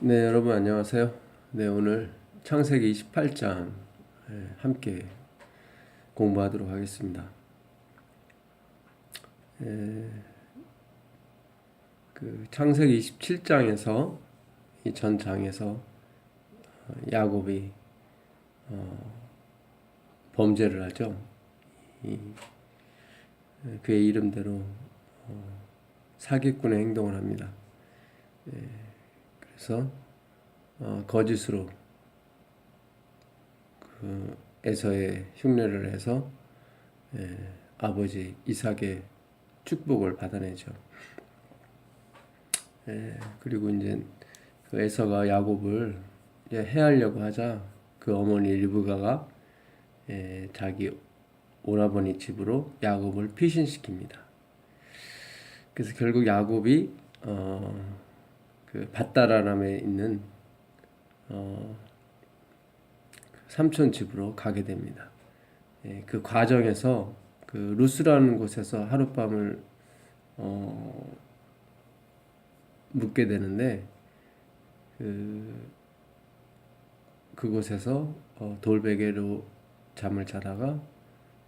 네, 여러분 안녕하세요. 네, 오늘 창세기 28장 함께 공부하도록 하겠습니다. 그 창세기 27장에서 이 전 장에서 야곱이 범죄를 하죠. 이, 그의 이름대로 사기꾼의 행동을 합니다. 그래서 거짓으로 그 에서의 흉내를 해서 아버지 이삭의 축복을 받아내죠. 그리고 이제 그 에서가 야곱을 이제 해하려고 하자 그 어머니 리브가가 자기 오라버니 집으로 야곱을 피신시킵니다. 그래서 결국 야곱이 그 밧다라람에 있는 삼촌 집으로 가게 됩니다. 그 과정에서 그 루스라는 곳에서 하룻밤을 묵게 되는데 그곳에서 돌베개로 잠을 자다가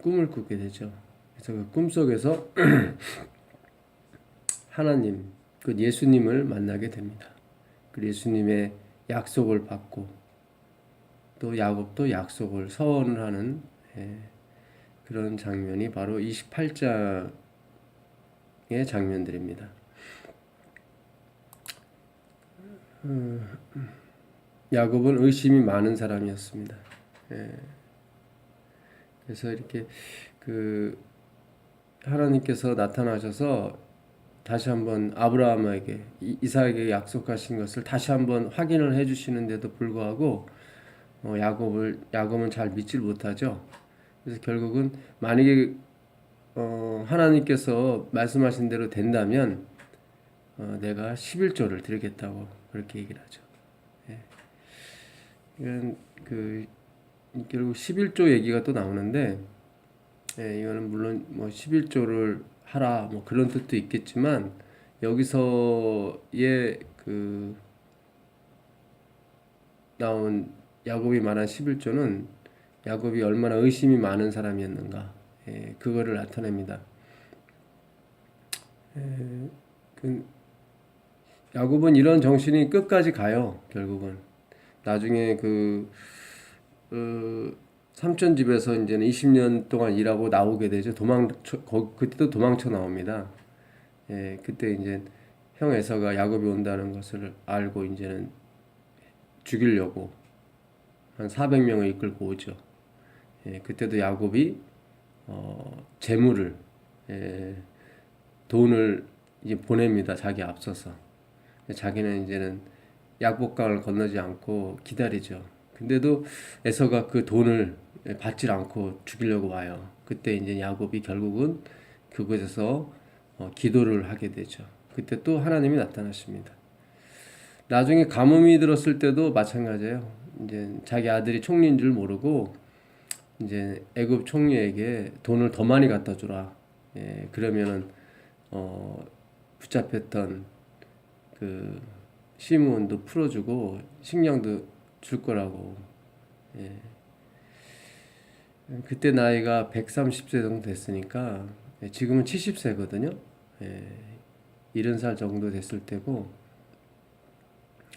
꿈을 꾸게 되죠. 그래서 그 꿈속에서 하나님, 그 예수님을 만나게 됩니다. 그 예수님의 약속을 받고 또 야곱도 약속을 서원을 하는 그런 장면이 바로 28장의 장면들입니다. 야곱은 의심이 많은 사람이었습니다. 그래서 이렇게 그 하나님께서 나타나셔서 다시 한번 아브라함에게 이삭에게 약속하신 것을 다시 한번 확인을 해주시는데도 불구하고 야곱은 잘 믿질 못하죠. 그래서 결국은 만약에 하나님께서 말씀하신 대로 된다면 내가 11조를 드리겠다고 그렇게 얘기를 하죠. 이건 결국 11조 얘기가 또 나오는데 이거는 물론 뭐 11조를 하라 뭐 그런 뜻도 있겠지만 여기서의 그 나온 야곱이 말한 11조는 야곱이 얼마나 의심이 많은 사람이었는가 그거를 나타냅니다. 야곱은 이런 정신이 끝까지 가요. 결국은 나중에 삼촌 집에서 이제는 20년 동안 일하고 나오게 되죠. 그때도 도망쳐 나옵니다. 그때 이제 형 에서가 야곱이 온다는 것을 알고 이제는 죽이려고 한 400명을 이끌고 오죠. 그때도 야곱이 재물을 돈을 이제 보냅니다. 자기 앞서서. 자기는 이제는 약복강을 건너지 않고 기다리죠. 근데도 에서가 그 돈을 받질 않고 죽이려고 와요. 그때 이제 야곱이 결국은 그곳에서 기도를 하게 되죠. 그때 또 하나님이 나타나십니다. 나중에 가뭄이 들었을 때도 마찬가지예요. 이제 자기 아들이 총리인 줄 모르고 이제 애굽 총리에게 돈을 더 많이 갖다 주라. 그러면은 붙잡혔던 그 시므온도 풀어주고 식량도 줄 거라고. 그때 나이가 130세 정도 됐으니까 지금은 70세거든요. 70살 정도 됐을 때고,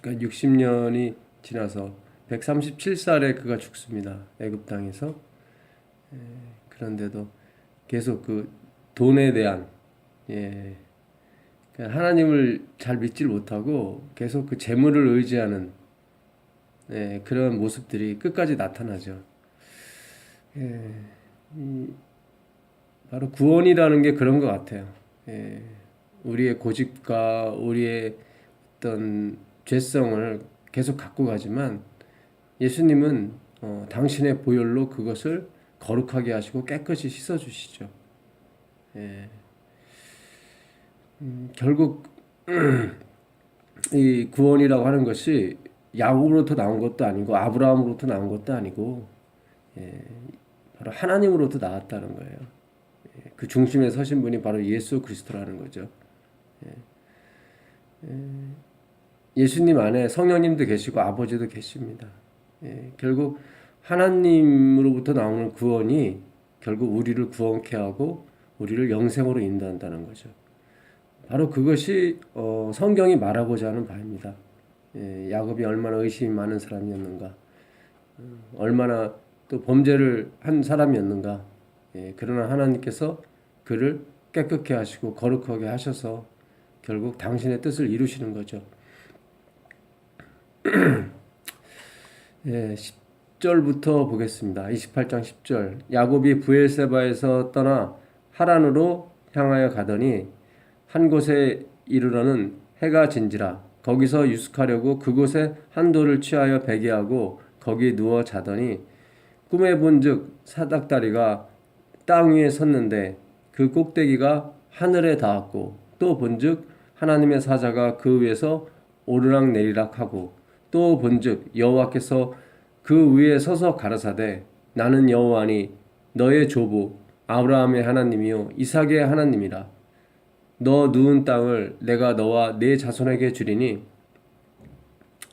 그러니까 60년이 지나서 137살에 그가 죽습니다. 애굽 땅에서. 그런데도 계속 그 돈에 대한 하나님을 잘 믿질 못하고 계속 그 재물을 의지하는 그런 모습들이 끝까지 나타나죠. 바로 구원이라는 게 그런 것 같아요. 우리의 고집과 우리의 어떤 죄성을 계속 갖고 가지만 예수님은 당신의 보혈로 그것을 거룩하게 하시고 깨끗이 씻어주시죠. 결국 이 구원이라고 하는 것이 야곱으로부터 나온 것도 아니고 아브라함으로부터 나온 것도 아니고 바로 하나님으로부터 나왔다는 거예요. 그 중심에 서신 분이 바로 예수 그리스도라는 거죠. 예수님 안에 성령님도 계시고 아버지도 계십니다. 결국 하나님으로부터 나오는 구원이 결국 우리를 구원케 하고 우리를 영생으로 인도한다는 거죠. 바로 그것이 성경이 말하고자 하는 바입니다. 야곱이 얼마나 의심이 많은 사람이었는가, 얼마나 또 범죄를 한 사람이었는가. 그러나 하나님께서 그를 깨끗게 하시고 거룩하게 하셔서 결국 당신의 뜻을 이루시는 거죠. 10절부터 보겠습니다. 28장 10절. 야곱이 브엘세바에서 떠나 하란으로 향하여 가더니 한 곳에 이르러는 해가 진지라. 거기서 유숙하려고 그곳에 한 돌을 취하여 베개하고 거기 누워 자더니 꿈에 본즉 사닥다리가 땅 위에 섰는데 그 꼭대기가 하늘에 닿았고 또 본즉 하나님의 사자가 그 위에서 오르락 내리락 하고 또 본즉 여호와께서 그 위에 서서 가라사대 나는 여호와니 너의 조부 아브라함의 하나님이요 이삭의 하나님이라. 너 누운 땅을 내가 너와 네 자손에게 주리니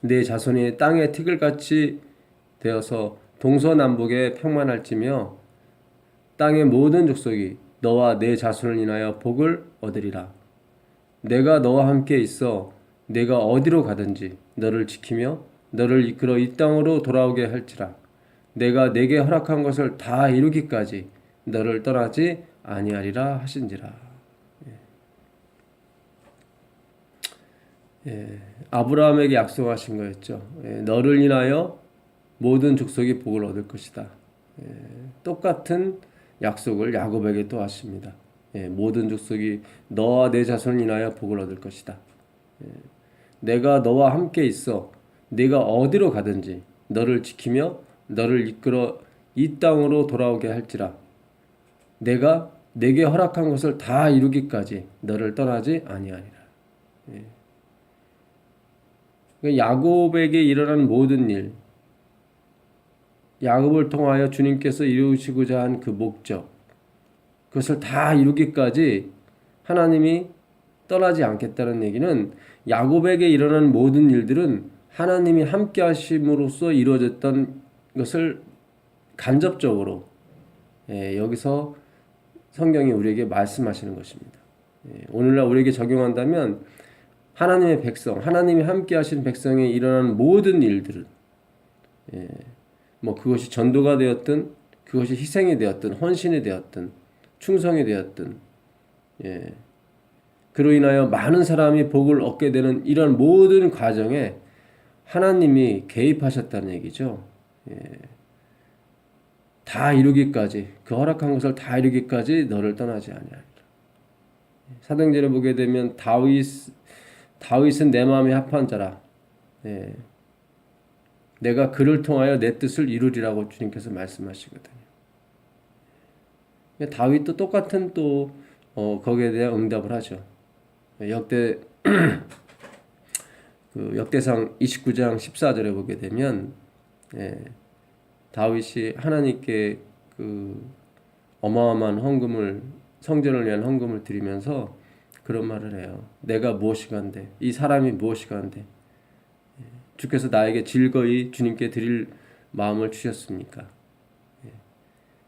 네 자손이 땅의 티끌같이 되어서 동서남북에 평만할지며 땅의 모든 족속이 너와 네 자손을 인하여 복을 얻으리라. 내가 너와 함께 있어 내가 어디로 가든지 너를 지키며 너를 이끌어 이 땅으로 돌아오게 할지라. 내가 내게 허락한 것을 다 이루기까지 너를 떠나지 아니하리라 하신지라. 아브라함에게 약속하신 거였죠. 너를 인하여 모든 족속이 복을 얻을 것이다. 똑같은 약속을 야곱에게 또 하십니다. 모든 족속이 너와 내 자손을 인하여 복을 얻을 것이다. 내가 너와 함께 있어 네가 어디로 가든지 너를 지키며 너를 이끌어 이 땅으로 돌아오게 할지라. 내가 내게 허락한 것을 다 이루기까지 너를 떠나지 아니하리라. 야곱에게 일어난 모든 일, 야곱을 통하여 주님께서 이루시고자 한 그 목적, 그것을 다 이루기까지 하나님이 떠나지 않겠다는 얘기는 야곱에게 일어난 모든 일들은 하나님이 함께 하심으로써 이루어졌던 것을 간접적으로 여기서 성경이 우리에게 말씀하시는 것입니다. 오늘날 우리에게 적용한다면 하나님의 백성, 하나님이 함께 하신 백성에 일어난 모든 일들은 뭐 그것이 전도가 되었든 그것이 희생이 되었든 헌신이 되었든 충성이 되었든 그로 인하여 많은 사람이 복을 얻게 되는 이런 모든 과정에 하나님이 개입하셨다는 얘기죠. 다 이루기까지 그 허락한 것을 다 이루기까지 너를 떠나지 아니하리라. 사도행전을 보게 되면 다윗은 내 마음에 합한 자라. 내가 그를 통하여 내 뜻을 이루리라고 주님께서 말씀하시거든요. 다윗도 똑같은 또 거기에 대한 응답을 하죠. 역대상 29장 14절에 보게 되면 다윗이 하나님께 그 어마어마한 헌금을 성전을 위한 헌금을 드리면서 그런 말을 해요. 내가 무엇이간데 이 사람이 무엇이간데 주께서 나에게 즐거이 주님께 드릴 마음을 주셨습니까?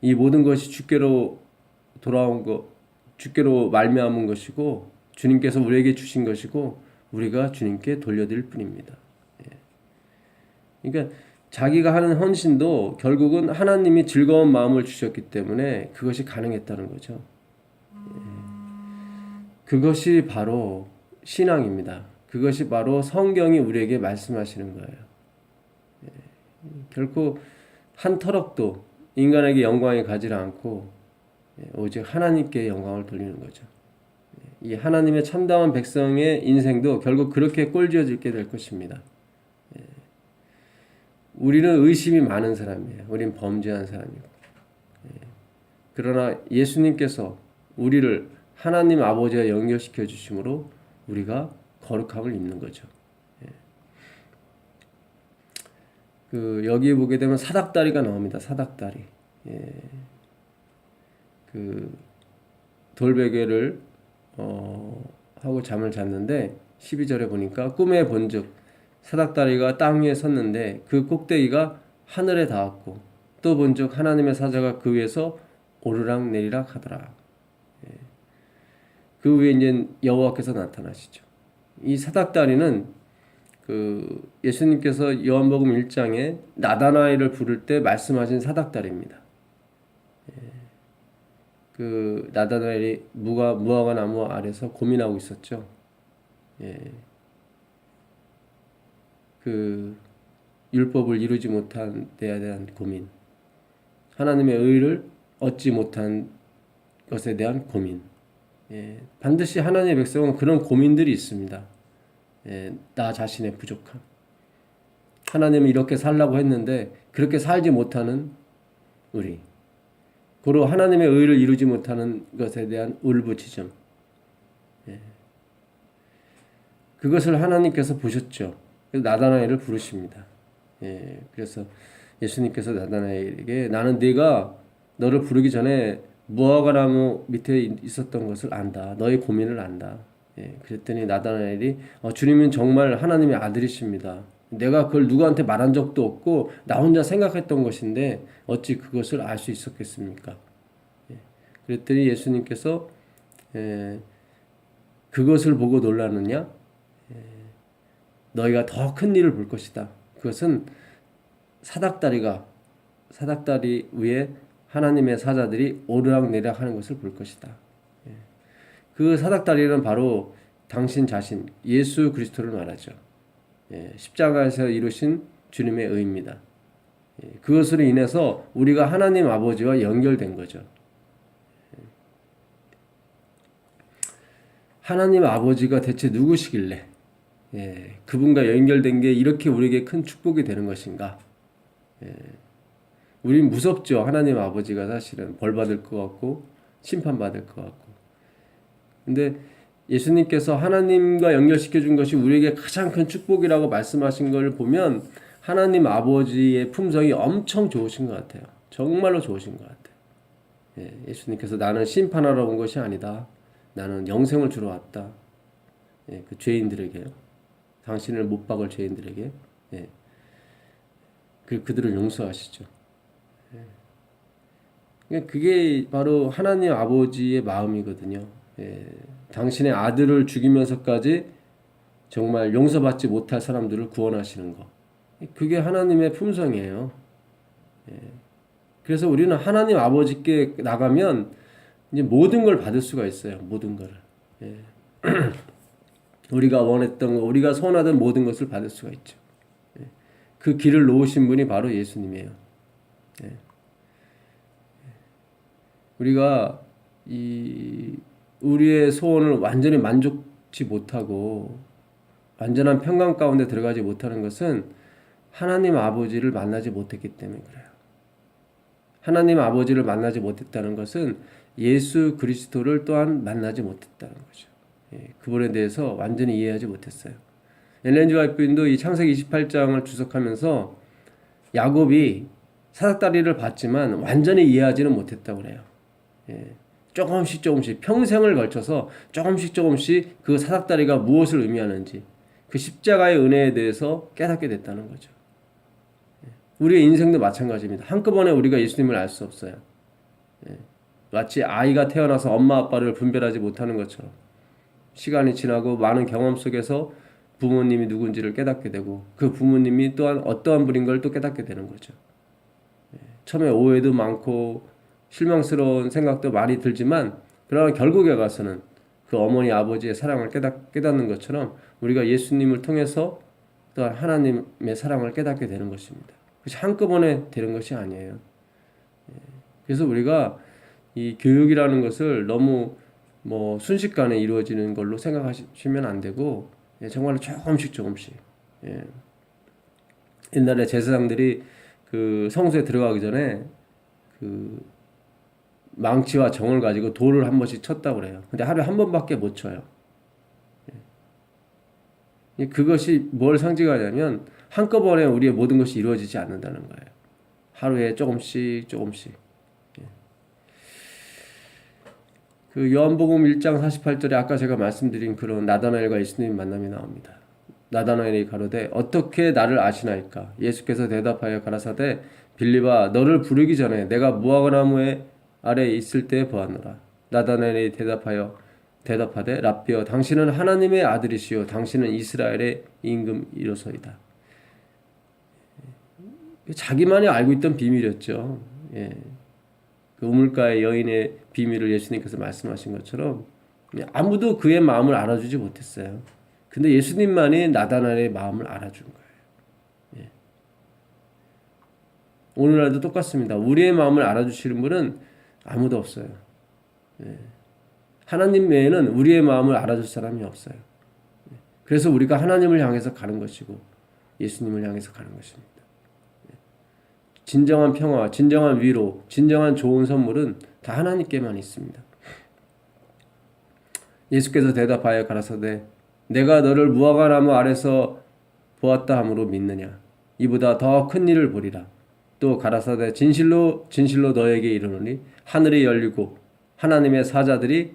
이 모든 것이 주께로 돌아온 것, 주께로 말미암은 것이고 주님께서 우리에게 주신 것이고 우리가 주님께 돌려드릴 뿐입니다. 그러니까 자기가 하는 헌신도 결국은 하나님이 즐거운 마음을 주셨기 때문에 그것이 가능했다는 거죠. 그것이 바로 신앙입니다. 그것이 바로 성경이 우리에게 말씀하시는 거예요. 결코 한 터럭도 인간에게 영광이 가지 않고 오직 하나님께 영광을 돌리는 거죠. 이 하나님의 참다운 백성의 인생도 결국 그렇게 꼴지어지게 될 것입니다. 우리는 의심이 많은 사람이에요. 우린 범죄한 사람이고. 그러나 예수님께서 우리를 하나님 아버지와 연결시켜 주심으로 우리가 거룩함을 입는 거죠. 여기 보게 되면 사닥다리가 나옵니다. 사닥다리. 돌베개를 하고 잠을 잤는데 12절에 보니까 꿈에 본즉 사닥다리가 땅 위에 섰는데 그 꼭대기가 하늘에 닿았고 또 본즉 하나님의 사자가 그 위에서 오르락 내리락 하더라. 그 위에 이제 여호와께서 나타나시죠. 이 사닥다리는 그 예수님께서 요한복음 1장에 나다나엘을 부를 때 말씀하신 사닥다리입니다. 그 나다나엘이 무화과 나무 아래서 고민하고 있었죠. 그 율법을 이루지 못한 데에 대한 고민, 하나님의 의를 얻지 못한 것에 대한 고민. 반드시 하나님의 백성은 그런 고민들이 있습니다. 나 자신의 부족함. 하나님은 이렇게 살라고 했는데 그렇게 살지 못하는 우리. 고로 하나님의 의를 이루지 못하는 것에 대한 울부짖음. 그것을 하나님께서 보셨죠. 그래서 나다나엘을 부르십니다. 그래서 예수님께서 나다나엘에게 나는 네가 너를 부르기 전에 무화과 나무 밑에 있었던 것을 안다. 너의 고민을 안다. 그랬더니 나다나엘이 주님은 정말 하나님의 아들이십니다. 내가 그걸 누구한테 말한 적도 없고 나 혼자 생각했던 것인데 어찌 그것을 알 수 있었겠습니까? 그랬더니 예수님께서 그것을 보고 놀라느냐? 너희가 더 큰 일을 볼 것이다. 그것은 사닥다리 위에 하나님의 사자들이 오르락내리락 하는 것을 볼 것이다. 그 사닥다리는 바로 당신 자신 예수 그리스도를 말하죠. 십자가에서 이루신 주님의 의입니다. 그것으로 인해서 우리가 하나님 아버지와 연결된 거죠. 하나님 아버지가 대체 누구시길래 그분과 연결된 게 이렇게 우리에게 큰 축복이 되는 것인가? 우린 무섭죠. 하나님 아버지가 사실은 벌 받을 것 같고 심판받을 것 같고. 근데 예수님께서 하나님과 연결시켜 준 것이 우리에게 가장 큰 축복이라고 말씀하신 걸 보면 하나님 아버지의 품성이 엄청 좋으신 것 같아요. 정말로 좋으신 것 같아요. 예수님께서 나는 심판하러 온 것이 아니다. 나는 영생을 주러 왔다. 그 죄인들에게요. 당신을 못 박을 죄인들에게. 그들을 용서하시죠. 그게 바로 하나님 아버지의 마음이거든요. 당신의 아들을 죽이면서까지 정말 용서받지 못할 사람들을 구원하시는 것. 그게 하나님의 품성이에요. 그래서 우리는 하나님 아버지께 나가면 이제 모든 걸 받을 수가 있어요. 모든 거를. 우리가 원했던 거, 우리가 소원하던 모든 것을 받을 수가 있죠. 그 길을 놓으신 분이 바로 예수님이에요. 우리가 우리의 소원을 완전히 만족치 못하고 완전한 평강 가운데 들어가지 못하는 것은 하나님 아버지를 만나지 못했기 때문에 그래요. 하나님 아버지를 만나지 못했다는 것은 예수 그리스도를 또한 만나지 못했다는 거죠. 그분에 대해서 완전히 이해하지 못했어요. 엘렌 지 화이트도 이 창세기 28장을 주석하면서 야곱이 사닥다리를 봤지만 완전히 이해하지는 못했다고 그래요. 조금씩 평생을 걸쳐서 조금씩 그 사닥다리가 무엇을 의미하는지 그 십자가의 은혜에 대해서 깨닫게 됐다는 거죠. 우리의 인생도 마찬가지입니다. 한꺼번에 우리가 예수님을 알 수 없어요. 마치 아이가 태어나서 엄마 아빠를 분별하지 못하는 것처럼 시간이 지나고 많은 경험 속에서 부모님이 누군지를 깨닫게 되고 그 부모님이 또한 어떠한 분인 걸 또 깨닫게 되는 거죠. 처음에 오해도 많고 실망스러운 생각도 많이 들지만 그러나 결국에 가서는 그 어머니 아버지의 사랑을 깨닫는 것처럼 우리가 예수님을 통해서 또한 하나님의 사랑을 깨닫게 되는 것입니다. 그것이 한꺼번에 되는 것이 아니에요. 그래서 우리가 이 교육이라는 것을 너무 순식간에 이루어지는 걸로 생각하시면 안 되고 정말로 조금씩 옛날에 제사장들이 그 성소에 들어가기 전에 그 망치와 정을 가지고 돌을 한 번씩 쳤다고 그래요. 근데 하루에 한 번밖에 못 쳐요. 그것이 뭘 상징하냐면 한꺼번에 우리의 모든 것이 이루어지지 않는다는 거예요. 하루에 조금씩. 그 요한복음 1장 48절에 아까 제가 말씀드린 그런 나다나엘과 예수님 만남이 나옵니다. 나다나엘이 가로되 어떻게 나를 아시나이까? 예수께서 대답하여 가라사대 빌립아 너를 부르기 전에 내가 무화과나무 아래 있을 때 보았노라. 나다나엘이 대답하되 랍비여 당신은 하나님의 아들이시요 당신은 이스라엘의 임금이로소이다. 자기만이 알고 있던 비밀이었죠. 예. 그 우물가의 여인의 비밀을 예수님께서 말씀하신 것처럼 아무도 그의 마음을 알아주지 못했어요. 근데 예수님만이 나다나엘의 마음을 알아준 거예요. 예. 오늘날도 똑같습니다. 우리의 마음을 알아주시는 분은 아무도 없어요. 예. 하나님 외에는 우리의 마음을 알아줄 사람이 없어요. 예. 그래서 우리가 하나님을 향해서 가는 것이고 예수님을 향해서 가는 것입니다. 예. 진정한 평화, 진정한 위로, 진정한 좋은 선물은 다 하나님께만 있습니다. 예수께서 대답하여 가라사대 내가 너를 무화과나무 아래서 보았다 함으로 믿느냐? 이보다 더 큰 일을 보리라. 또 가라사대 진실로 진실로 너에게 이르노니 하늘이 열리고 하나님의 사자들이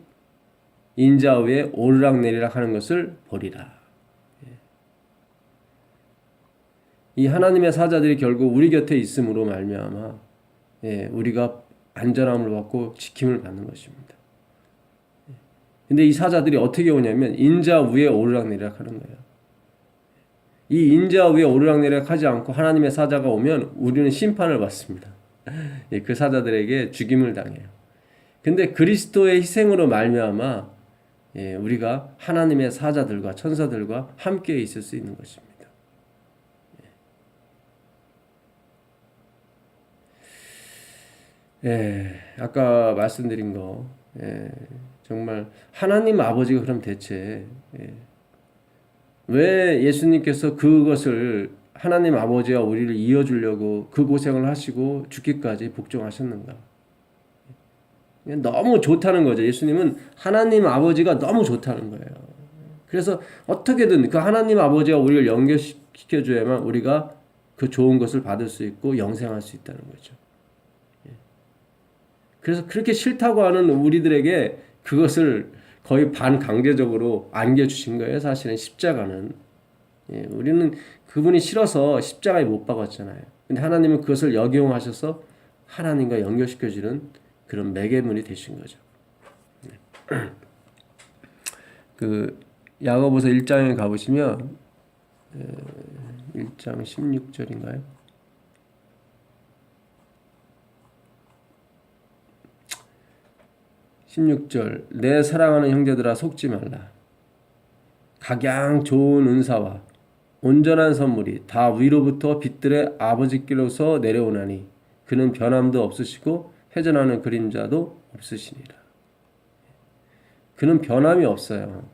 인자 위에 오르락내리락 하는 것을 보리라. 이 하나님의 사자들이 결국 우리 곁에 있음으로 말미암아 우리가 안전함을 받고 지킴을 받는 것입니다. 근데 이 사자들이 어떻게 오냐면 인자 위에 오르락내리락 하는 거예요. 이 인자 위에 오르락내리락 하지 않고 하나님의 사자가 오면 우리는 심판을 받습니다. 그 사자들에게 죽임을 당해요. 근데 그리스도의 희생으로 말미암아 우리가 하나님의 사자들과 천사들과 함께 있을 수 있는 것입니다. 아까 말씀드린 거 정말 하나님 아버지가 그럼 대체 왜 예수님께서 그것을 하나님 아버지와 우리를 이어주려고 그 고생을 하시고 죽기까지 복종하셨는가? 너무 좋다는 거죠. 예수님은 하나님 아버지가 너무 좋다는 거예요. 그래서 어떻게든 그 하나님 아버지와 우리를 연결시켜줘야만 우리가 그 좋은 것을 받을 수 있고 영생할 수 있다는 거죠. 그래서 그렇게 싫다고 하는 우리들에게 그것을 거의 반강제적으로 안겨주신 거예요. 사실은 십자가는. 우리는 그분이 싫어서 십자가에 못 박았잖아요. 근데 하나님은 그것을 역용하셔서 하나님과 연결시켜주는 그런 매개문이 되신 거죠. 그 야고보서 1장에 가보시면 1장 16절인가요? 16절 내 사랑하는 형제들아 속지 말라. 각양 좋은 은사와 온전한 선물이 다 위로부터 빛들의 아버지께로서 내려오나니 그는 변함도 없으시고 회전하는 그림자도 없으시니라. 그는 변함이 없어요.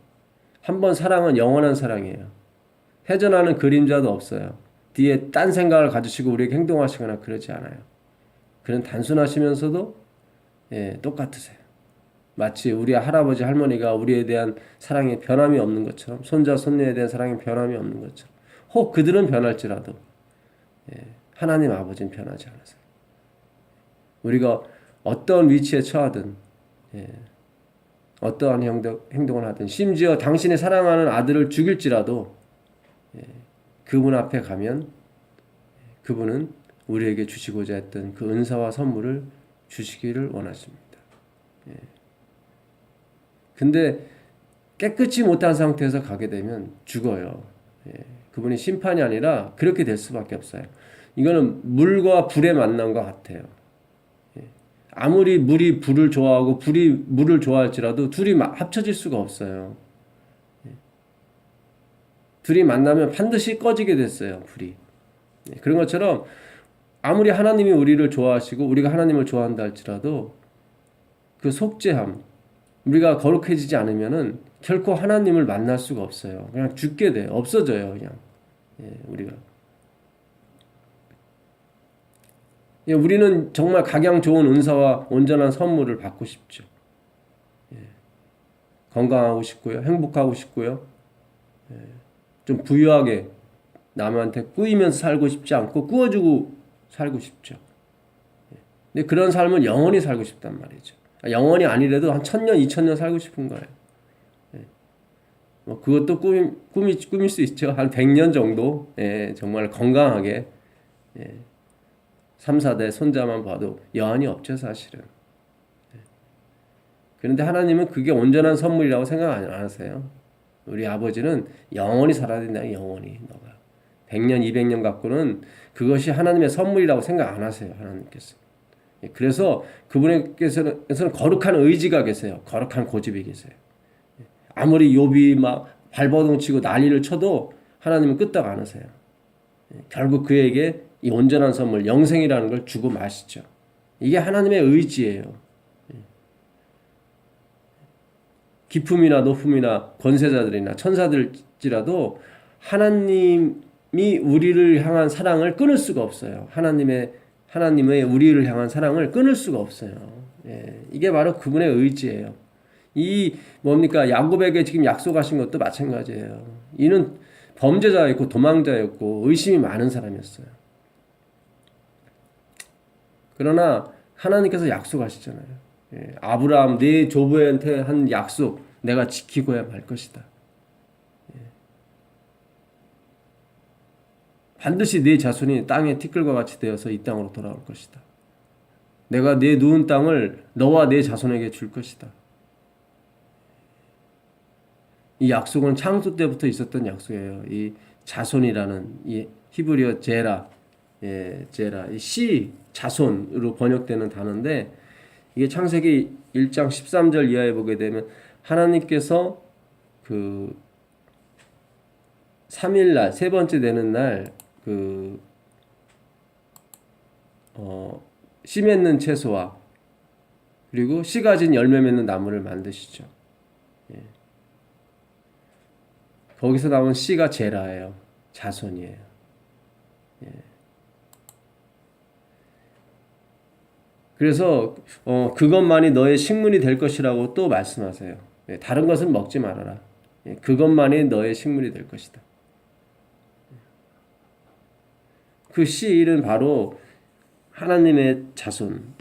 한번 사랑은 영원한 사랑이에요. 회전하는 그림자도 없어요. 뒤에 딴 생각을 가지시고 우리에게 행동하시거나 그러지 않아요. 그는 단순하시면서도 똑같으세요. 마치 우리 할아버지 할머니가 우리에 대한 사랑에 변함이 없는 것처럼 손자 손녀에 대한 사랑에 변함이 없는 것처럼 혹 그들은 변할지라도 하나님 아버지는 변하지 않으세요. 우리가 어떤 위치에 처하든 어떠한 행동을 하든 심지어 당신의 사랑하는 아들을 죽일지라도 그분 앞에 가면 그분은 우리에게 주시고자 했던 그 은사와 선물을 주시기를 원하십니다. 근데 깨끗이 못한 상태에서 가게 되면 죽어요. 그분이 심판이 아니라 그렇게 될 수밖에 없어요. 이거는 물과 불의 만남과 같아요. 아무리 물이 불을 좋아하고 불이 물을 좋아할지라도 둘이 합쳐질 수가 없어요. 둘이 만나면 반드시 꺼지게 됐어요. 불이. 그런 것처럼 아무리 하나님이 우리를 좋아하시고 우리가 하나님을 좋아한다 할지라도 그 속죄함, 우리가 거룩해지지 않으면은 결코 하나님을 만날 수가 없어요. 그냥 죽게 돼. 없어져요. 그냥. 우리가. 우리는 정말 각양 좋은 은사와 온전한 선물을 받고 싶죠. 건강하고 싶고요. 행복하고 싶고요. 좀 부유하게 남한테 꾸이면서 살고 싶지 않고 꾸어주고 살고 싶죠. 근데 그런 삶을 영원히 살고 싶단 말이죠. 영원히 아니래도 한 1000년, 2000년 살고 싶은 거예요. 뭐 그것도 꿈일 수 있죠. 한 100년 정도 정말 건강하게 3, 4대 손자만 봐도 여한이 없죠 사실은. 그런데 하나님은 그게 온전한 선물이라고 생각 안 하세요. 우리 아버지는 영원히 살아야 된다. 영원히 너가 100년 200년 갖고는 그것이 하나님의 선물이라고 생각 안 하세요. 하나님께서. 그래서 그분께서는 거룩한 의지가 계세요. 거룩한 고집이 계세요. 아무리 욥이 막 발버둥 치고 난리를 쳐도 하나님은 끄떡 안 하세요. 결국 그에게 이 온전한 선물 영생이라는 걸 주고 마시죠. 이게 하나님의 의지예요. 기품이나 높음이나 권세자들이나 천사들지라도 하나님이 우리를 향한 사랑을 끊을 수가 없어요. 하나님의 우리를 향한 사랑을 끊을 수가 없어요. 이게 바로 그분의 의지예요. 이 뭡니까? 야곱에게 지금 약속하신 것도 마찬가지예요. 이는 범죄자였고 도망자였고 의심이 많은 사람이었어요. 그러나 하나님께서 약속하시잖아요. 아브라함 네 조부한테 한 약속 내가 지키고야 말 것이다. 반드시 네 자손이 땅의 티끌과 같이 되어서 이 땅으로 돌아올 것이다. 내가 네 누운 땅을 너와 네 자손에게 줄 것이다. 이 약속은 창조 때부터 있었던 약속이에요. 이 자손이라는 이 히브리어 제라, 제라, 이 씨 자손으로 번역되는 단어인데 이게 창세기 1장 13절 이하에 보게 되면 하나님께서 그 3일 날, 세 번째 되는 날 씨 맺는 채소와 그리고 씨 가진 열매 맺는 나무를 만드시죠. 거기서 나온 씨가 제라예요. 자손이에요. 그래서 그것만이 너의 식물이 될 것이라고 또 말씀하세요. 다른 것은 먹지 말아라. 그것만이 너의 식물이 될 것이다. 그 씨는 바로 하나님의 자손,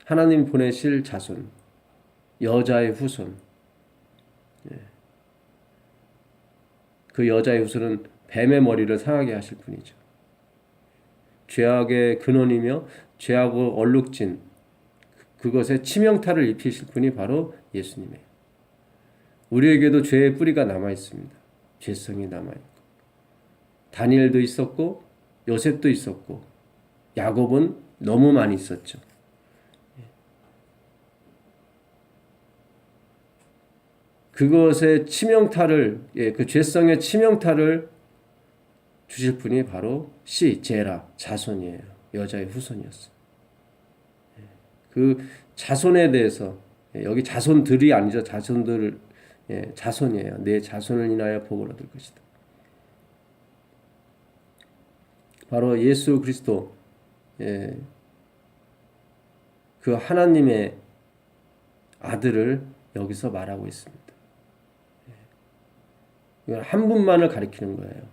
하나님 보내실 자손, 여자의 후손. 그 여자의 후손은 뱀의 머리를 상하게 하실 분이죠. 죄악의 근원이며 죄악으로 얼룩진 그것에 치명타를 입히실 분이 바로 예수님이에요. 우리에게도 죄의 뿌리가 남아 있습니다. 죄성이 남아 있고 다니엘도 있었고 요셉도 있었고 야곱은 너무 많이 있었죠. 그것의 치명타를 그 죄성의 치명타를 주실 분이 바로 제라 자손이에요. 여자의 후손이었어요. 그 자손에 대해서 여기 자손들이 아니죠. 자손이에요. 내 자손을 인하여 복을 얻을 것이다. 바로 예수 그리스도 그 하나님의 아들을 여기서 말하고 있습니다. 이건 한 분만을 가리키는 거예요.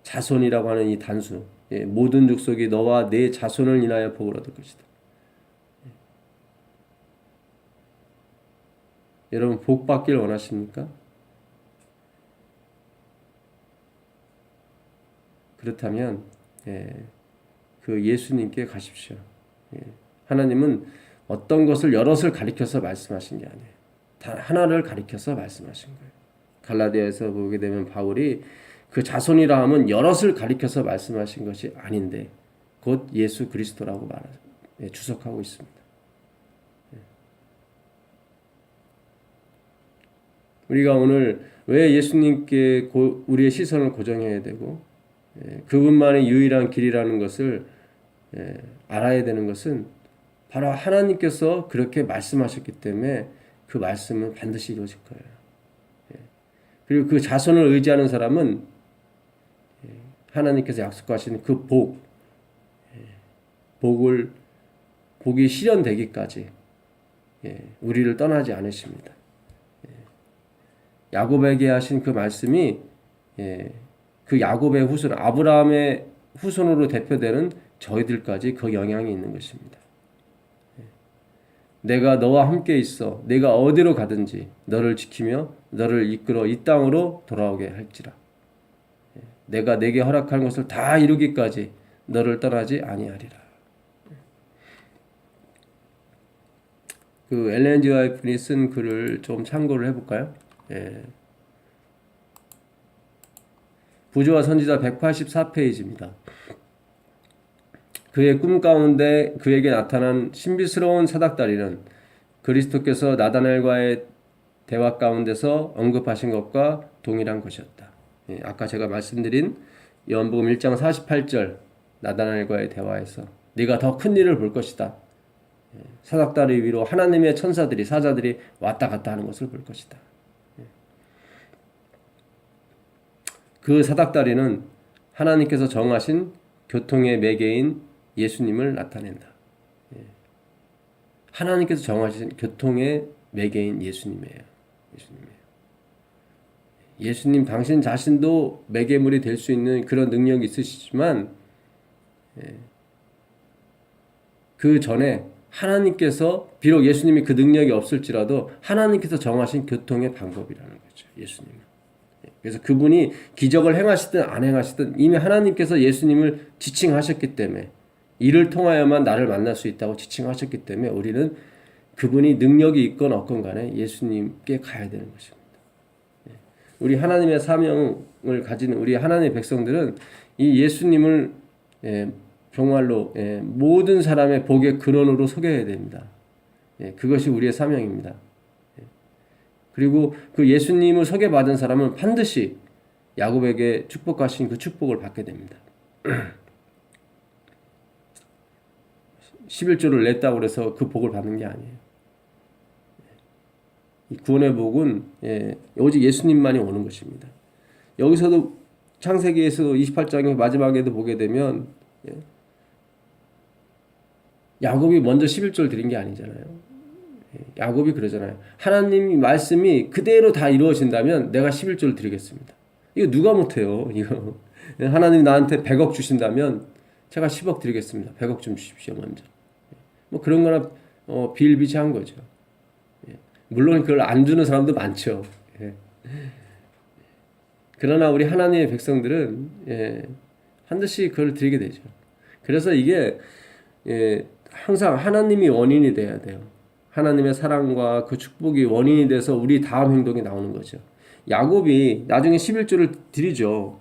자손이라고 하는 이 단수, 모든 족속이 너와 내 자손을 인하여 복을 얻을 것이다. 여러분 복 받길 원하십니까? 그렇다면 그 예수님께 가십시오. 하나님은 어떤 것을 여럿을 가리켜서 말씀하신 게 아니에요. 단 하나를 가리켜서 말씀하신 거예요. 갈라디아에서 보게 되면 바울이 그 자손이라 하면 여럿을 가리켜서 말씀하신 것이 아닌데 곧 예수 그리스도라고 주석하고 있습니다. 우리가 오늘 왜 예수님께 우리의 시선을 고정해야 되고 그분만의 유일한 길이라는 것을 알아야 되는 것은 바로 하나님께서 그렇게 말씀하셨기 때문에 그 말씀은 반드시 이루어질 거예요. 그리고 그 자손을 의지하는 사람은 하나님께서 약속하신 그 복이 실현되기까지 우리를 떠나지 않으십니다. 야곱에게 하신 그 말씀이 그 야곱의 후손, 아브라함의 후손으로 대표되는 저희들까지 그 영향이 있는 것입니다. 내가 너와 함께 있어 내가 어디로 가든지 너를 지키며 너를 이끌어 이 땅으로 돌아오게 할지라. 내가 내게 허락한 것을 다 이루기까지 너를 떠나지 아니하리라. 그 엘렌 G 화이트이 쓴 글을 좀 참고를 해볼까요? 부조와 선지자 184페이지입니다. 그의 꿈 가운데 그에게 나타난 신비스러운 사닥다리는 그리스도께서 나다나엘과의 대화 가운데서 언급하신 것과 동일한 것이었다. 아까 제가 말씀드린 요한복음 1장 48절 나다나엘과의 대화에서 네가 더 큰 일을 볼 것이다. 사닥다리 위로 하나님의 천사들이 사자들이 왔다 갔다 하는 것을 볼 것이다. 그 사닥다리는 하나님께서 정하신 교통의 매개인 예수님을 나타낸다. 하나님께서 정하신 교통의 매개인 예수님이에요. 예수님 당신 자신도 매개물이 될 수 있는 그런 능력이 있으시지만 그 전에 하나님께서 비록 예수님이 그 능력이 없을지라도 하나님께서 정하신 교통의 방법이라는 거죠. 예수님은. 그래서 그분이 기적을 행하시든 안 행하시든 이미 하나님께서 예수님을 지칭하셨기 때문에 이를 통하여만 나를 만날 수 있다고 지칭하셨기 때문에 우리는 그분이 능력이 있건 없건 간에 예수님께 가야 되는 것입니다. 우리 하나님의 사명을 가진 우리 하나님의 백성들은 이 예수님을 정말로 모든 사람의 복의 근원으로 소개해야 됩니다. 그것이 우리의 사명입니다. 그리고 그 예수님을 소개받은 사람은 반드시 야곱에게 축복하신 그 축복을 받게 됩니다. 11조를 냈다고 해서 그 복을 받는 게 아니에요. 이 구원의 복은 오직 예수님만이 오는 것입니다. 여기서도 창세기에서 28장의 마지막에도 보게 되면 야곱이 먼저 11조를 드린 게 아니잖아요. 야곱이 그러잖아요. 하나님 말씀이 그대로 다 이루어진다면 내가 11조를 드리겠습니다. 이거 누가 못해요. 이거 하나님 나한테 100억 주신다면 제가 10억 드리겠습니다. 100억 좀 주십시오 먼저. 뭐 그런 거나 비일비재한 거죠. 물론 그걸 안 주는 사람도 많죠. 그러나 우리 하나님의 백성들은 반드시 그걸 드리게 되죠. 그래서 이게 항상 하나님이 원인이 돼야 돼요. 하나님의 사랑과 그 축복이 원인이 돼서 우리 다음 행동이 나오는 거죠. 야곱이 나중에 11조를 드리죠.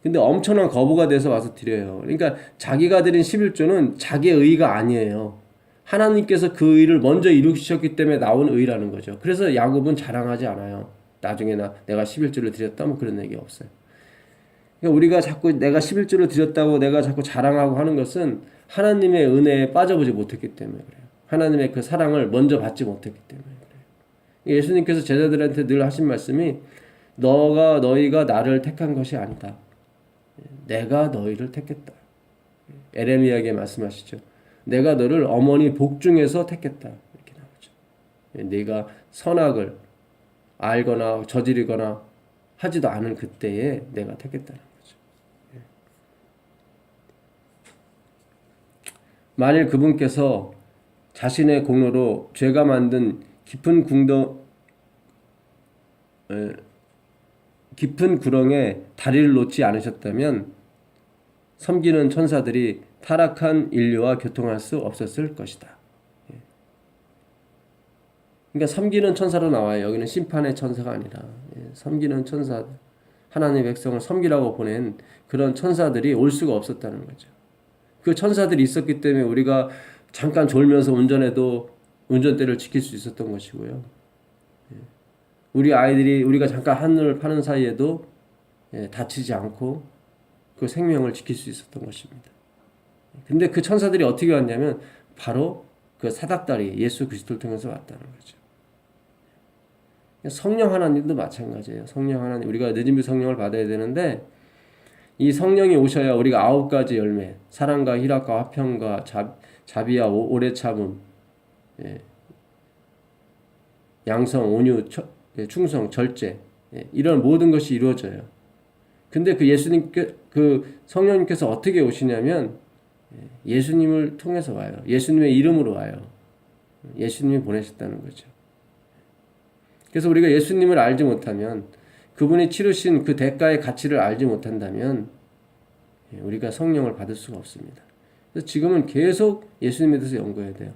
근데 엄청난 거부가 돼서 와서 드려요. 그러니까 자기가 드린 11조는 자기의 의가 아니에요. 하나님께서 그 의를 먼저 이루셨기 때문에 나온 의라는 거죠. 그래서 야곱은 자랑하지 않아요. 나중에 내가 11조를 드렸다 뭐 그런 얘기 없어요. 그러니까 우리가 자꾸 내가 11조를 드렸다고 내가 자꾸 자랑하고 하는 것은 하나님의 은혜에 빠져보지 못했기 때문에 그래요. 하나님의 그 사랑을 먼저 받지 못했기 때문에 그래요. 예수님께서 제자들한테 늘 하신 말씀이 너희가 나를 택한 것이 아니다. 내가 너희를 택했다. 에레미야에게 말씀하시죠. 내가 너를 어머니 복중에서 택했다. 이렇게 나오죠. 네가 선악을 알거나 저지르거나 하지도 않은 그때에 내가 택했다는 거죠. 만일 그분께서 자신의 공로로 죄가 만든 깊은 구렁에 다리를 놓지 않으셨다면 섬기는 천사들이 타락한 인류와 교통할 수 없었을 것이다. 그러니까 섬기는 천사로 나와요. 여기는 심판의 천사가 아니라 섬기는 천사, 하나님의 백성을 섬기라고 보낸 그런 천사들이 올 수가 없었다는 거죠. 그 천사들이 있었기 때문에 우리가 잠깐 졸면서 운전해도 운전대를 지킬 수 있었던 것이고요. 우리 아이들이 우리가 잠깐 하늘을 파는 사이에도 다치지 않고 그 생명을 지킬 수 있었던 것입니다. 근데 그 천사들이 어떻게 왔냐면 바로 그 사닥다리 예수 그리스도를 통해서 왔다는 거죠. 성령 하나님도 마찬가지예요. 성령 하나님, 우리가 늦은비 성령을 받아야 되는데 이 성령이 오셔야 우리가 9가지 열매, 사랑과 희락과 화평과 자비와 오래 참음, 양성, 온유, 충성, 절제, 이런 모든 것이 이루어져요. 근데 그 성령님께서 어떻게 오시냐면 예수님을 통해서 와요. 예수님의 이름으로 와요. 예수님이 보내셨다는 거죠. 그래서 우리가 예수님을 알지 못하면, 그분이 치르신 그 대가의 가치를 알지 못한다면 우리가 성령을 받을 수가 없습니다. 그래서 지금은 계속 예수님에 대해서 연구해야 돼요.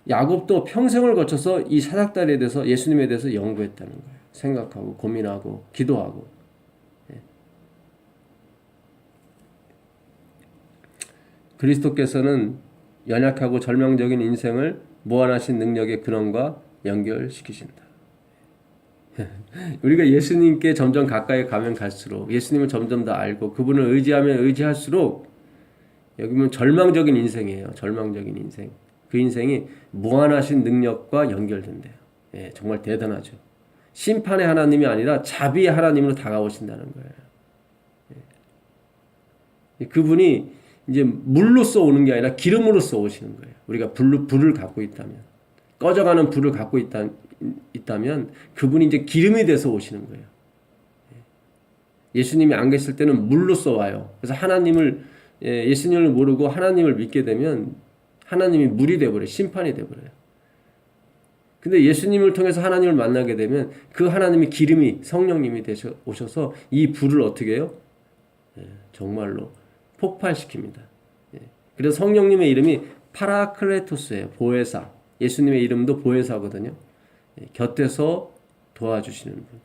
야곱도 평생을 거쳐서 이 사닥다리에 대해서, 예수님에 대해서 연구했다는 거예요. 생각하고 고민하고 기도하고. 그리스도께서는 연약하고 절망적인 인생을 무한하신 능력의 근원과 연결시키신다. 우리가 예수님께 점점 가까이 가면 갈수록, 예수님을 점점 더 알고 그분을 의지하면 의지할수록, 여기 보면 절망적인 인생이에요. 절망적인 인생. 그 인생이 무한하신 능력과 연결된대요. 예, 정말 대단하죠. 심판의 하나님이 아니라 자비의 하나님으로 다가오신다는 거예요. 예. 그분이 이제 물로써 오는 게 아니라 기름으로써 오시는 거예요. 우리가 불을 갖고 있다면, 꺼져가는 불을 갖고 있다면 그분이 이제 기름이 돼서 오시는 거예요. 예수님이 안 계실 때는 물로써 와요. 그래서 예수님을 모르고 하나님을 믿게 되면 하나님이 물이 돼버려요. 심판이 돼버려요. 근데 예수님을 통해서 하나님을 만나게 되면 그 하나님이 기름이, 성령님이 오셔서 이 불을 어떻게 해요? 정말로 폭발시킵니다. 그래서 성령님의 이름이 파라클레토스예요. 보혜사. 예수님의 이름도 보혜사거든요. 곁에서 도와주시는 분.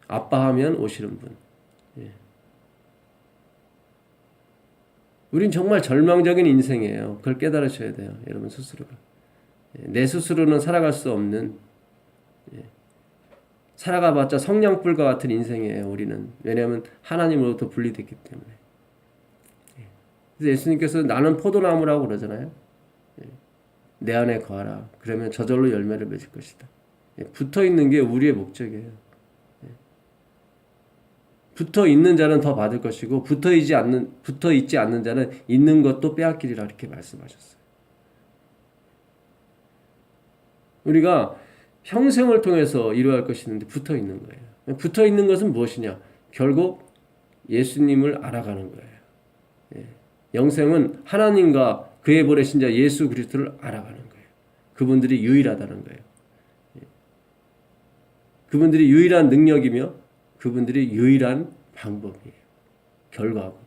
아빠하면 오시는 분. 우린 정말 절망적인 인생이에요. 그걸 깨달으셔야 돼요. 여러분 스스로가. 내 스스로는 살아갈 수 없는, 살아가봤자 성냥불과 같은 인생이에요. 우리는. 왜냐하면 하나님으로부터 분리됐기 때문에. 그래서 예수님께서 나는 포도나무라고 그러잖아요. 내 안에 거하라. 그러면 저절로 열매를 맺을 것이다. 붙어있는 게 우리의 목적이에요. 붙어있는 자는 더 받을 것이고 붙어있지 않는 자는 있는 것도 빼앗기리라, 이렇게 말씀하셨어요. 우리가 평생을 통해서 이루어야 할 것이 있는데 붙어있는 거예요. 붙어있는 것은 무엇이냐? 결국 예수님을 알아가는 거예요. 영생은 하나님과 그의 보내신 자 예수 그리스도를 알아가는 거예요. 그분들이 유일하다는 거예요. 그분들이 유일한 능력이며 그분들이 유일한 방법이에요. 결과고.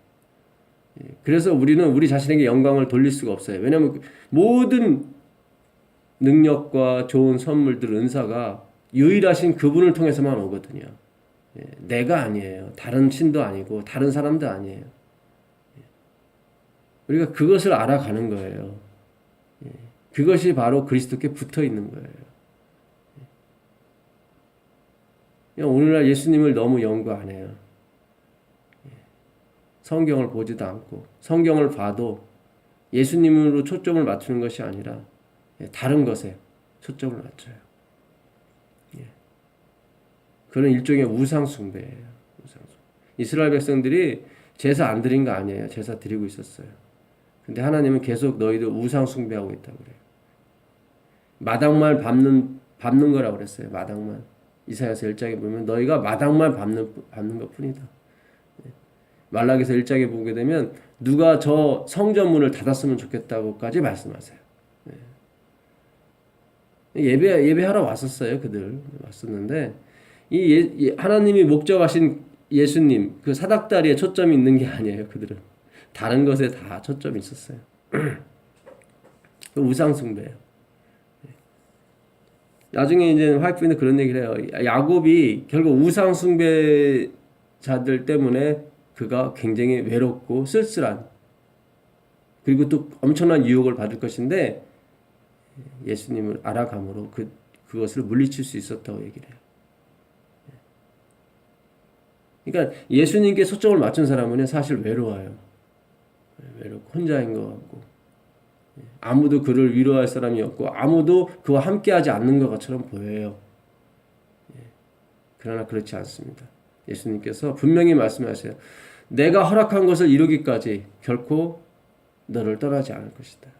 그래서 우리는 우리 자신에게 영광을 돌릴 수가 없어요. 왜냐하면 모든 능력과 좋은 선물들, 은사가 유일하신 그분을 통해서만 오거든요. 내가 아니에요. 다른 신도 아니고 다른 사람도 아니에요. 우리가 그것을 알아가는 거예요. 그것이 바로 그리스도께 붙어 있는 거예요. 오늘날 예수님을 너무 연구 안 해요. 성경을 보지도 않고, 성경을 봐도 예수님으로 초점을 맞추는 것이 아니라 다른 것에 초점을 맞춰요. 그런 일종의 우상숭배예요. 이스라엘 백성들이 제사 안 드린 거 아니에요. 제사 드리고 있었어요. 근데 하나님은 계속 너희들 우상숭배하고 있다고 그래요. 마당말 밟는 거라고 그랬어요. 마당말. 이사야서 1장에 보면 너희가 마당만 밟는 것 뿐이다. 말라기서 1장에 보게 되면 누가 저 성전문을 닫았으면 좋겠다고까지 말씀하세요. 예배하러 왔었어요. 그들 왔었는데 하나님이 목적하신 예수님 그 사닥다리에 초점이 있는 게 아니에요. 그들은 다른 것에 다 초점이 있었어요. 우상숭배예요. 나중에 이제 화이트인데 그런 얘기를 해요. 야곱이 결국 우상숭배자들 때문에 그가 굉장히 외롭고 쓸쓸한, 그리고 또 엄청난 유혹을 받을 것인데 예수님을 알아감으로 그것을 물리칠 수 있었다고 얘기를 해요. 그러니까 예수님께 초점을 맞춘 사람은 사실 외로워요. 외롭고 혼자인 것 같고, 아무도 그를 위로할 사람이 없고 아무도 그와 함께하지 않는 것처럼 보여요. 그러나 그렇지 않습니다. 예수님께서 분명히 말씀하세요. 내가 허락한 것을 이루기까지 결코 너를 떠나지 않을 것이다.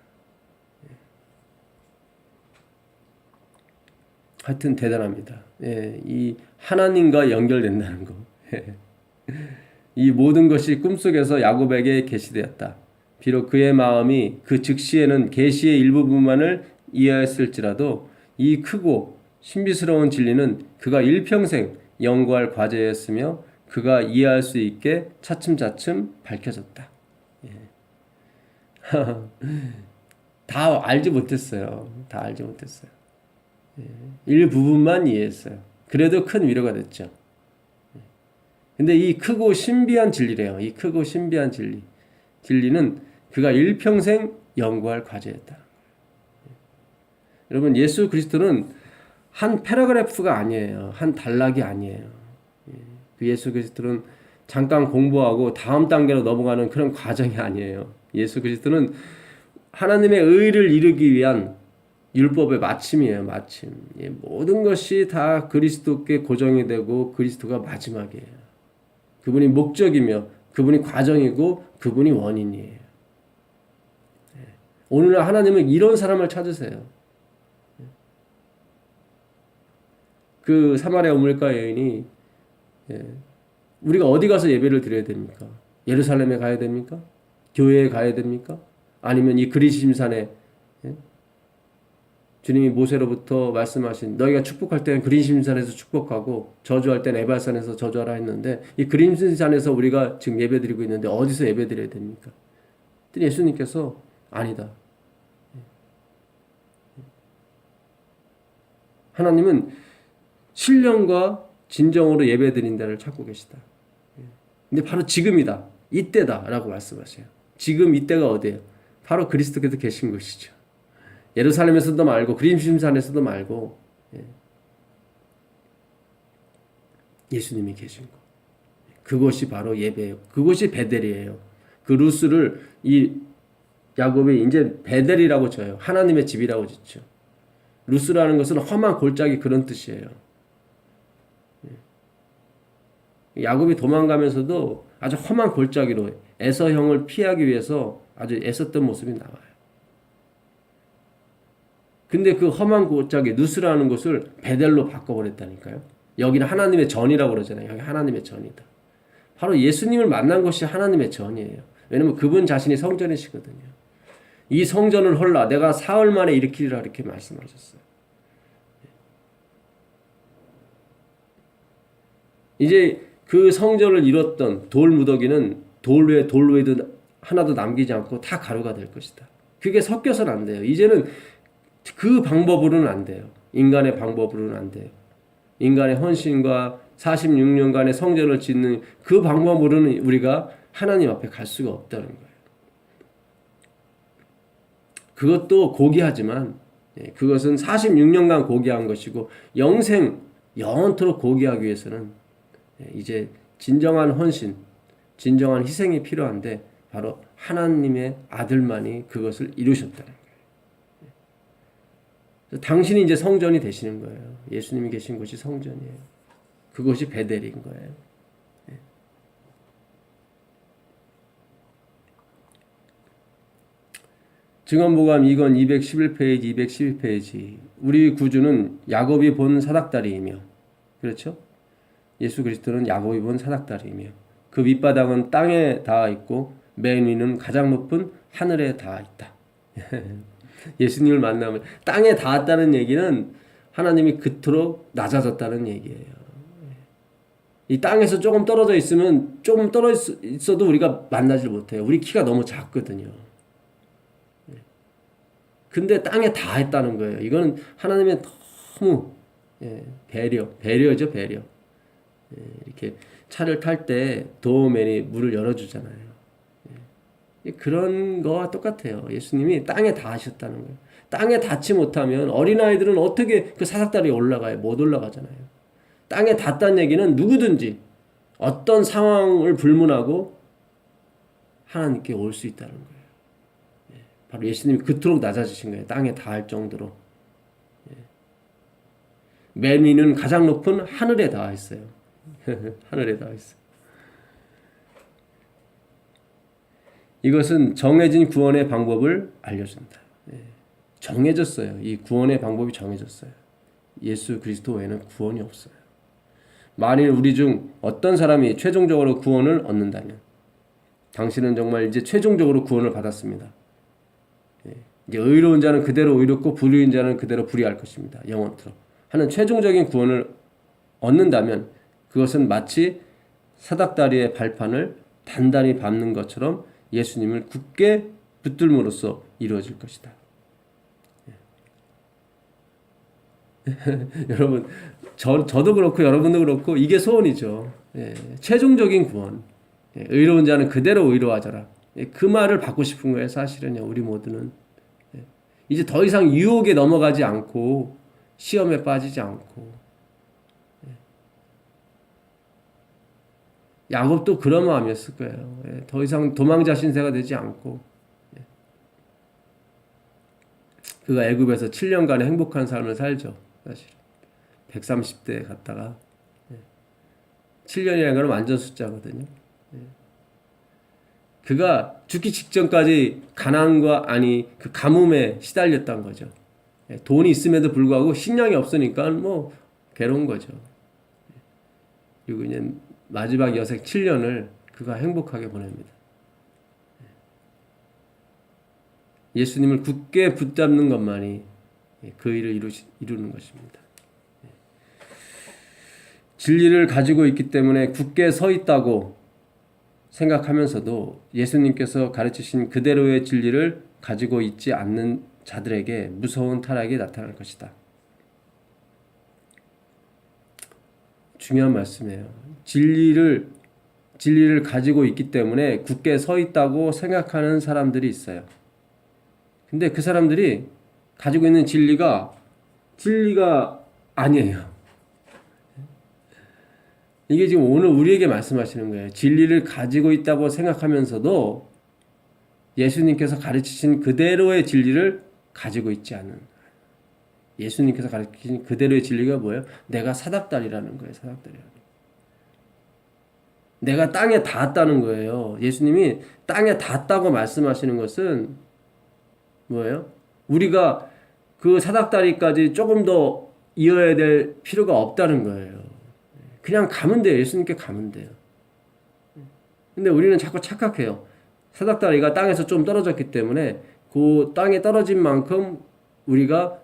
하여튼 대단합니다. 이 하나님과 연결된다는 거. 이 모든 것이 꿈속에서 야곱에게 계시되었다. 비록 그의 마음이 그 즉시에는 계시의 일부분만을 이해했을지라도 이 크고 신비스러운 진리는 그가 일평생 연구할 과제였으며 그가 이해할 수 있게 차츰차츰 밝혀졌다. 예. 다 알지 못했어요. 다 알지 못했어요. 예. 일부분만 이해했어요. 그래도 큰 위로가 됐죠. 근데 이 크고 신비한 진리래요. 이 크고 신비한 진리. 진리는 그가 일평생 연구할 과제였다. 여러분, 예수 그리스도는 한 패러그래프가 아니에요. 한 단락이 아니에요. 그 예수 그리스도는 잠깐 공부하고 다음 단계로 넘어가는 그런 과정이 아니에요. 예수 그리스도는 하나님의 의를 이루기 위한 율법의 마침이에요. 마침. 모든 것이 다 그리스도께 고정이 되고 그리스도가 마지막이에요. 그분이 목적이며 그분이 과정이고 그분이 원인이에요. 오늘날 하나님은 이런 사람을 찾으세요. 그 사마리아 우물가 여인이 우리가 어디 가서 예배를 드려야 됩니까? 예루살렘에 가야 됩니까? 교회에 가야 됩니까? 아니면 이 그리심산에 주님이 모세로부터 말씀하신 너희가 축복할 때는 그리심산에서 축복하고 저주할 때는 에발산에서 저주하라 했는데 이 그리심산에서 우리가 지금 예배드리고 있는데 어디서 예배드려야 됩니까? 예수님께서 아니다. 하나님은 신령과 진정으로 예배드린 데를 찾고 계시다. 근데 바로 지금이다. 이때다라고 말씀하세요. 지금 이때가 어디예요? 바로 그리스도께서 계신 것이죠. 예루살렘에서도 말고 그리심산에서도 말고 예수님이 계신 것. 그것이 바로 예배예요. 그것이 베델이에요. 그 루스를 이 야곱이 이제 베델이라고 져요. 하나님의 집이라고 짓죠. 루스라는 것은 험한 골짜기 그런 뜻이에요. 야곱이 도망가면서도 아주 험한 골짜기로 에서 형을 피하기 위해서 아주 애썼던 모습이 나와요. 근데 그 험한 골짜기 누스라는 곳을 베델로 바꿔버렸다니까요. 여기는 하나님의 전이라고 그러잖아요. 여기 하나님의 전이다. 바로 예수님을 만난 것이 하나님의 전이에요. 왜냐면 그분 자신이 성전이시거든요. 이 성전을 헐라 내가 사흘 만에 일으키리라 이렇게 말씀하셨어요. 이제 그 성전을 이뤘던 돌 무더기는 돌 외에도 하나도 남기지 않고 다 가루가 될 것이다. 그게 섞여서는 안 돼요. 이제는 그 방법으로는 안 돼요. 인간의 방법으로는 안 돼요. 인간의 헌신과 46년간의 성전을 짓는 그 방법으로는 우리가 하나님 앞에 갈 수가 없다는 거예요. 그것도 고귀하지만 그것은 46년간 고귀한 것이고 영원토록 고귀하기 위해서는 이제 진정한 헌신, 진정한 희생이 필요한데 바로 하나님의 아들만이 그것을 이루셨다는 거예요. 당신이 이제 성전이 되시는 거예요. 예수님이 계신 곳이 성전이에요. 그것이 베델인 거예요. 증언보감 2권 211페이지, 212페이지. 우리 구주는 야곱이 본 사닥다리이며, 그렇죠? 예수 그리스도는 야곱이 본 사닥다리이며, 그 밑바닥은 땅에 닿아 있고, 맨 위는 가장 높은 하늘에 닿아 있다. 예수님을 만나면 땅에 닿았다는 얘기는 하나님이 그토록 낮아졌다는 얘기예요. 이 땅에서 조금 떨어져 있으면 조금 떨어져 있어도 우리가 만나질 못해요. 우리 키가 너무 작거든요. 근데 땅에 닿았다는 거예요. 이거는 하나님의 너무 배려죠, 배려. 이렇게 차를 탈 때 도어맨이 문을 열어주잖아요. 그런 거와 똑같아요. 예수님이 땅에 닿으셨다는 거예요. 땅에 닿지 못하면 어린아이들은 어떻게 그 사닥다리에 올라가요? 못 올라가잖아요. 땅에 닿다는 얘기는 누구든지 어떤 상황을 불문하고 하나님께 올 수 있다는 거예요. 바로 예수님이 그토록 낮아지신 거예요. 땅에 닿을 정도로. 맨 위는 가장 높은 하늘에 닿아 있어요. 하늘에 닿아 있어요. 이것은 정해진 구원의 방법을 알려준다. 정해졌어요. 이 구원의 방법이 정해졌어요. 예수 그리스도 외에는 구원이 없어요. 만일 우리 중 어떤 사람이 최종적으로 구원을 얻는다면 당신은 정말 이제 최종적으로 구원을 받았습니다. 이제 의로운 자는 그대로 의롭고 불의인 자는 그대로 불의할 것입니다. 영원토록. 하는 최종적인 구원을 얻는다면 그것은 마치 사닥다리의 발판을 단단히 밟는 것처럼 예수님을 굳게 붙들므로써 이루어질 것이다. 여러분, 저도 그렇고 여러분도 그렇고 이게 소원이죠. 최종적인 구원. 의로운 자는 그대로 의로하더라. 그 말을 받고 싶은 거예요, 사실은요. 우리 모두는. 이제 더 이상 유혹에 넘어가지 않고 시험에 빠지지 않고. 야곱도 그런 마음이었을 거예요. 더 이상 도망자 신세가 되지 않고. 그가 애굽에서 7년간의 행복한 삶을 살죠. 사실 130대 갔다가 7년이라는 건 완전 숫자거든요. 그가 죽기 직전까지 가난과 그 가뭄에 시달렸던 거죠. 돈이 있음에도 불구하고 식량이 없으니까 뭐 괴로운 거죠. 그리고 이제 마지막 여생 7년을 그가 행복하게 보냅니다. 예수님을 굳게 붙잡는 것만이 그 일을 이루는 것입니다. 진리를 가지고 있기 때문에 굳게 서 있다고 생각하면서도 예수님께서 가르치신 그대로의 진리를 가지고 있지 않는 자들에게 무서운 타락이 나타날 것이다. 중요한 말씀이에요. 진리를 가지고 있기 때문에 굳게 서 있다고 생각하는 사람들이 있어요. 근데 그 사람들이 가지고 있는 진리가 아니에요. 이게 지금 오늘 우리에게 말씀하시는 거예요. 진리를 가지고 있다고 생각하면서도 예수님께서 가르치신 그대로의 진리를 가지고 있지 않은. 예수님께서 가르치신 그대로의 진리가 뭐예요? 내가 사닥다리라는 거예요. 사닥다리라는. 내가 땅에 닿았다는 거예요. 예수님이 땅에 닿았다고 말씀하시는 것은 뭐예요? 우리가 그 사닥다리까지 조금 더 이어야 될 필요가 없다는 거예요. 그냥 가면 돼요. 예수님께 가면 돼요. 근데 우리는 자꾸 착각해요. 사닥다리가 땅에서 좀 떨어졌기 때문에 그 땅에 떨어진 만큼 우리가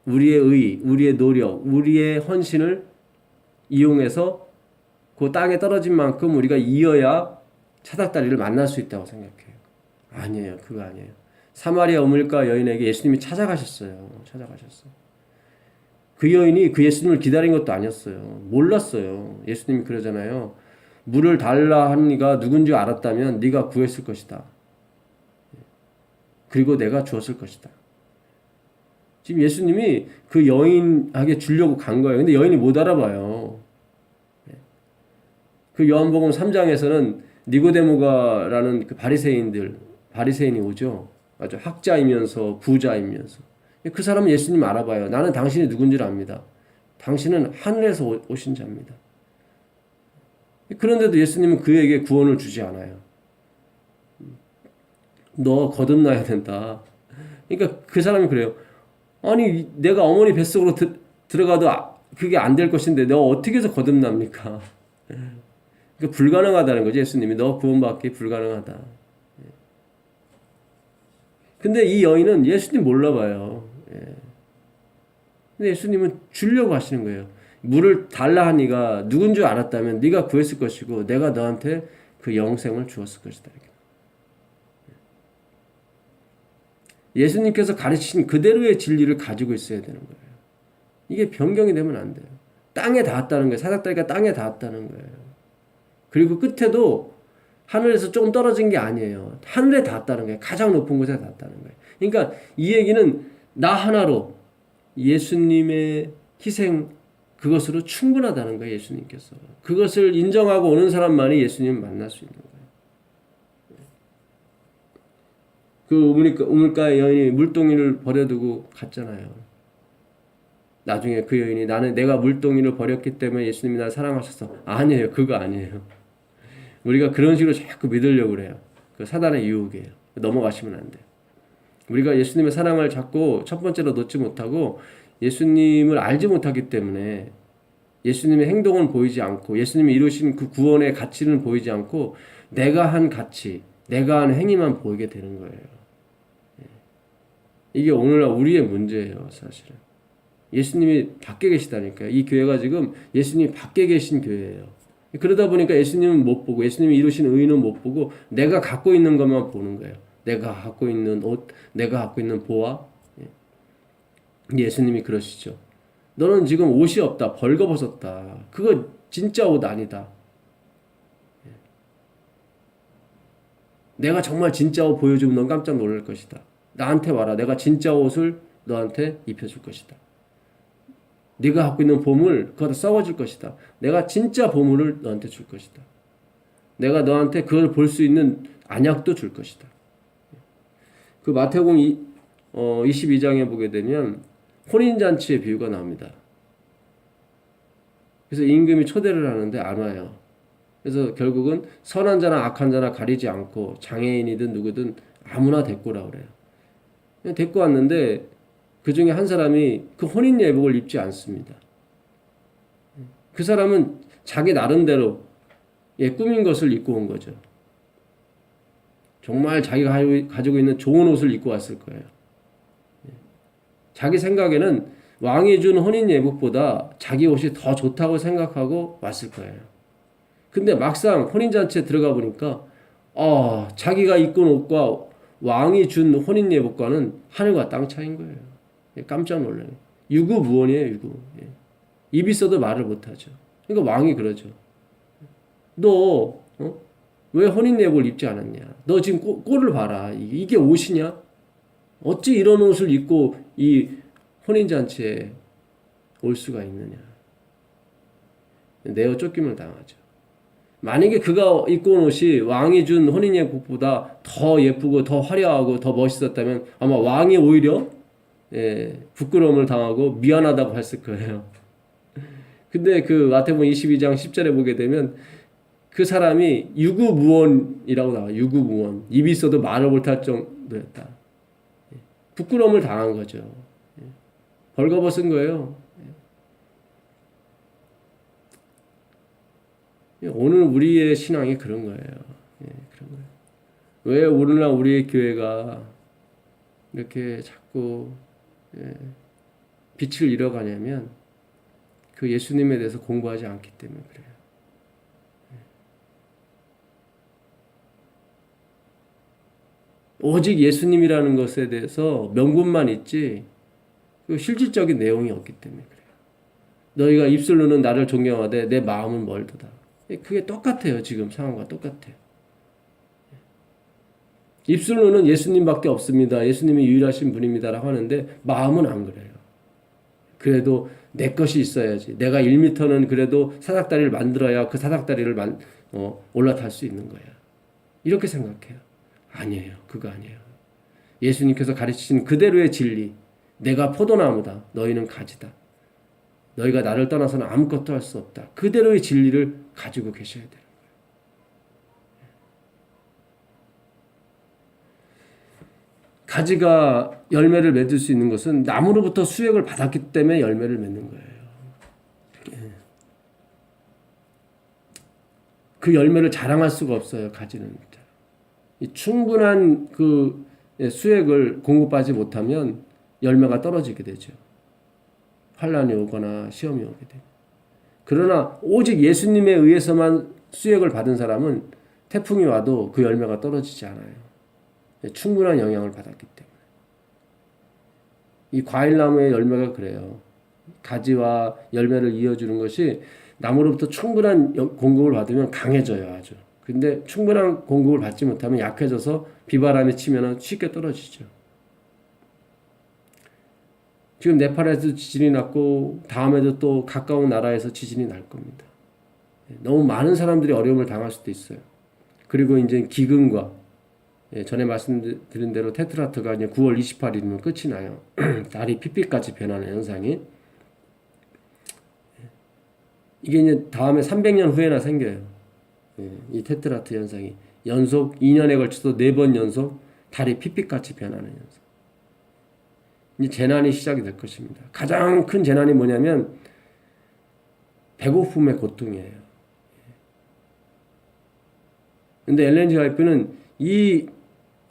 우리의 의, 우리의 노력, 우리의 헌신을 이용해서 그 땅에 떨어진 만큼 우리가 이어야 사닥다리를 만날 수 있다고 생각해요. 아니에요. 그거 아니에요. 사마리아 우물가 여인에게 예수님이 찾아가셨어요. 그 여인이 그 예수님을 기다린 것도 아니었어요. 몰랐어요. 예수님이 그러잖아요. 물을 달라 한 이가 누군지 알았다면 네가 구했을 것이다. 그리고 내가 주었을 것이다. 지금 예수님이 그 여인에게 주려고 간 거예요. 근데 여인이 못 알아봐요. 그 요한복음 3장에서는 니고데모가라는 그 바리새인이 오죠. 아주 학자이면서 부자이면서. 그 사람은 예수님 알아봐요. 나는 당신이 누군지를 압니다. 당신은 하늘에서 오신 자입니다. 그런데도 예수님은 그에게 구원을 주지 않아요. 너 거듭나야 된다. 그러니까 그 사람이 그래요. 아니 내가 어머니 뱃속으로 들어가도 그게 안 될 것인데 너 어떻게 해서 거듭납니까? 그러니까 불가능하다는 거죠. 예수님이 너 구원받기 불가능하다. 근데 이 여인은 예수님 몰라봐요. 근데 예수님은 주려고 하시는 거예요. 물을 달라 한 이가 누군 줄 알았다면 네가 구했을 것이고 내가 너한테 그 영생을 주었을 것이다. 예수님께서 가르치신 그대로의 진리를 가지고 있어야 되는 거예요. 이게 변경이 되면 안 돼요. 땅에 닿았다는 거예요. 사닥다리가 땅에 닿았다는 거예요. 그리고 끝에도 하늘에서 조금 떨어진 게 아니에요. 하늘에 닿았다는 거예요. 가장 높은 곳에 닿았다는 거예요. 그러니까 이 얘기는 나 하나로 예수님의 희생 그것으로 충분하다는 거예요. 예수님께서. 그것을 인정하고 오는 사람만이 예수님을 만날 수 있는 거예요. 그 우물가의 여인이 물동이를 버려두고 갔잖아요. 나중에 그 여인이 내가 물동이를 버렸기 때문에 예수님이 나를 사랑하셨어. 아니에요. 그거 아니에요. 우리가 그런 식으로 자꾸 믿으려고 그래요. 그 사단의 유혹이에요. 넘어가시면 안 돼요. 우리가 예수님의 사랑을 자꾸 첫 번째로 놓지 못하고 예수님을 알지 못하기 때문에 예수님의 행동은 보이지 않고 예수님이 이루신 그 구원의 가치는 보이지 않고 내가 한 가치, 내가 한 행위만 보이게 되는 거예요. 이게 오늘날 우리의 문제예요. 사실은. 예수님이 밖에 계시다니까요. 이 교회가 지금 예수님이 밖에 계신 교회예요. 그러다 보니까 예수님은 못 보고 예수님이 이루신 의는 못 보고 내가 갖고 있는 것만 보는 거예요. 내가 갖고 있는 옷, 내가 갖고 있는 보아. 예수님이 그러시죠. 너는 지금 옷이 없다. 벌거벗었다. 그거 진짜 옷 아니다. 내가 정말 진짜 옷 보여주면 넌 깜짝 놀랄 것이다. 나한테 와라. 내가 진짜 옷을 너한테 입혀줄 것이다. 네가 갖고 있는 보물 그거 다 썩어질 것이다. 내가 진짜 보물을 너한테 줄 것이다. 내가 너한테 그걸 볼 수 있는 안약도 줄 것이다. 그 마태복음 22장에 보게 되면 혼인잔치의 비유가 나옵니다. 그래서 임금이 초대를 하는데 안 와요. 그래서 결국은 선한 자나 악한 자나 가리지 않고 장애인이든 누구든 아무나 데리고 오라 그래요. 그냥 데리고 왔는데 그 중에 한 사람이 그 혼인 예복을 입지 않습니다. 그 사람은 자기 나름대로 꾸민 것을 입고 온 거죠. 정말 자기가 가지고 있는 좋은 옷을 입고 왔을 거예요. 자기 생각에는 왕이 준 혼인 예복보다 자기 옷이 더 좋다고 생각하고 왔을 거예요. 근데 막상 혼인잔치에 들어가 보니까 자기가 입고 온 옷과 왕이 준 혼인 예복과는 하늘과 땅 차이인 거예요. 깜짝 놀라요. 유구무원이에요, 유구. 입 있어도 말을 못하죠. 그러니까 왕이 그러죠. 너 왜 혼인 예복을 입지 않았냐? 너 지금 꼴을 봐라. 이게 옷이냐? 어찌 이런 옷을 입고 이 혼인잔치에 올 수가 있느냐? 내어 쫓김을 당하죠. 만약에 그가 입고 온 옷이 왕이 준 혼인 예복보다 더 예쁘고 더 화려하고 더 멋있었다면 아마 왕이 오히려 부끄러움을 당하고 미안하다고 했을 거예요. 근데 그 마태복음 22장 10절에 보게 되면 그 사람이 유구무원이라고 나와요. 유구무원. 입이 있어도 말을 못할 정도였다. 부끄러움을 당한 거죠. 벌거벗은 거예요. 오늘 우리의 신앙이 그런 거예요. 그런 거예요. 왜 오늘날 우리의 교회가 이렇게 자꾸 빛을 잃어가냐면 그 예수님에 대해서 공부하지 않기 때문에 그래요. 오직 예수님이라는 것에 대해서 명분만 있지 그 실질적인 내용이 없기 때문에 그래요. 너희가 입술로는 나를 존경하되 내 마음은 멀도다. 그게 똑같아요. 지금 상황과 똑같아요. 입술로는 예수님밖에 없습니다. 예수님이 유일하신 분입니다라고 하는데 마음은 안 그래요. 그래도 내 것이 있어야지. 내가 1m는 그래도 사닥다리를 만들어야 그 사닥다리를 올라탈 수 있는 거야. 이렇게 생각해요. 아니에요. 그거 아니에요. 예수님께서 가르치신 그대로의 진리. 내가 포도나무다. 너희는 가지다. 너희가 나를 떠나서는 아무것도 할 수 없다. 그대로의 진리를 가지고 계셔야 돼요. 가지가 열매를 맺을 수 있는 것은 나무로부터 수액을 받았기 때문에 열매를 맺는 거예요. 그 열매를 자랑할 수가 없어요. 가지는. 충분한 그 수액을 공급하지 못하면 열매가 떨어지게 되죠. 환난이 오거나 시험이 오게 돼요. 그러나 오직 예수님에 의해서만 수액을 받은 사람은 태풍이 와도 그 열매가 떨어지지 않아요. 충분한 영향을 받았기 때문에. 이 과일나무의 열매가 그래요. 가지와 열매를 이어주는 것이 나무로부터 충분한 공급을 받으면 강해져요. 아주. 근데 충분한 공급을 받지 못하면 약해져서 비바람이 치면 쉽게 떨어지죠. 지금 네팔에서 지진이 났고 다음에도 또 가까운 나라에서 지진이 날 겁니다. 너무 많은 사람들이 어려움을 당할 수도 있어요. 그리고 이제 기근과 전에 말씀드린 대로 테트라트가 이제 9월 28일이면 끝이 나요. 달이 핏빛같이 변하는 현상이. 이게 이제 다음에 300년 후에나 생겨요. 이 테트라트 현상이 연속 2년에 걸쳐서 4번 연속 달이 핏빛같이 변하는 현상. 이 재난이 시작이 될 것입니다. 가장 큰 재난이 뭐냐면 배고픔의 고통이에요. 근데 엘렌 G 화이트는 이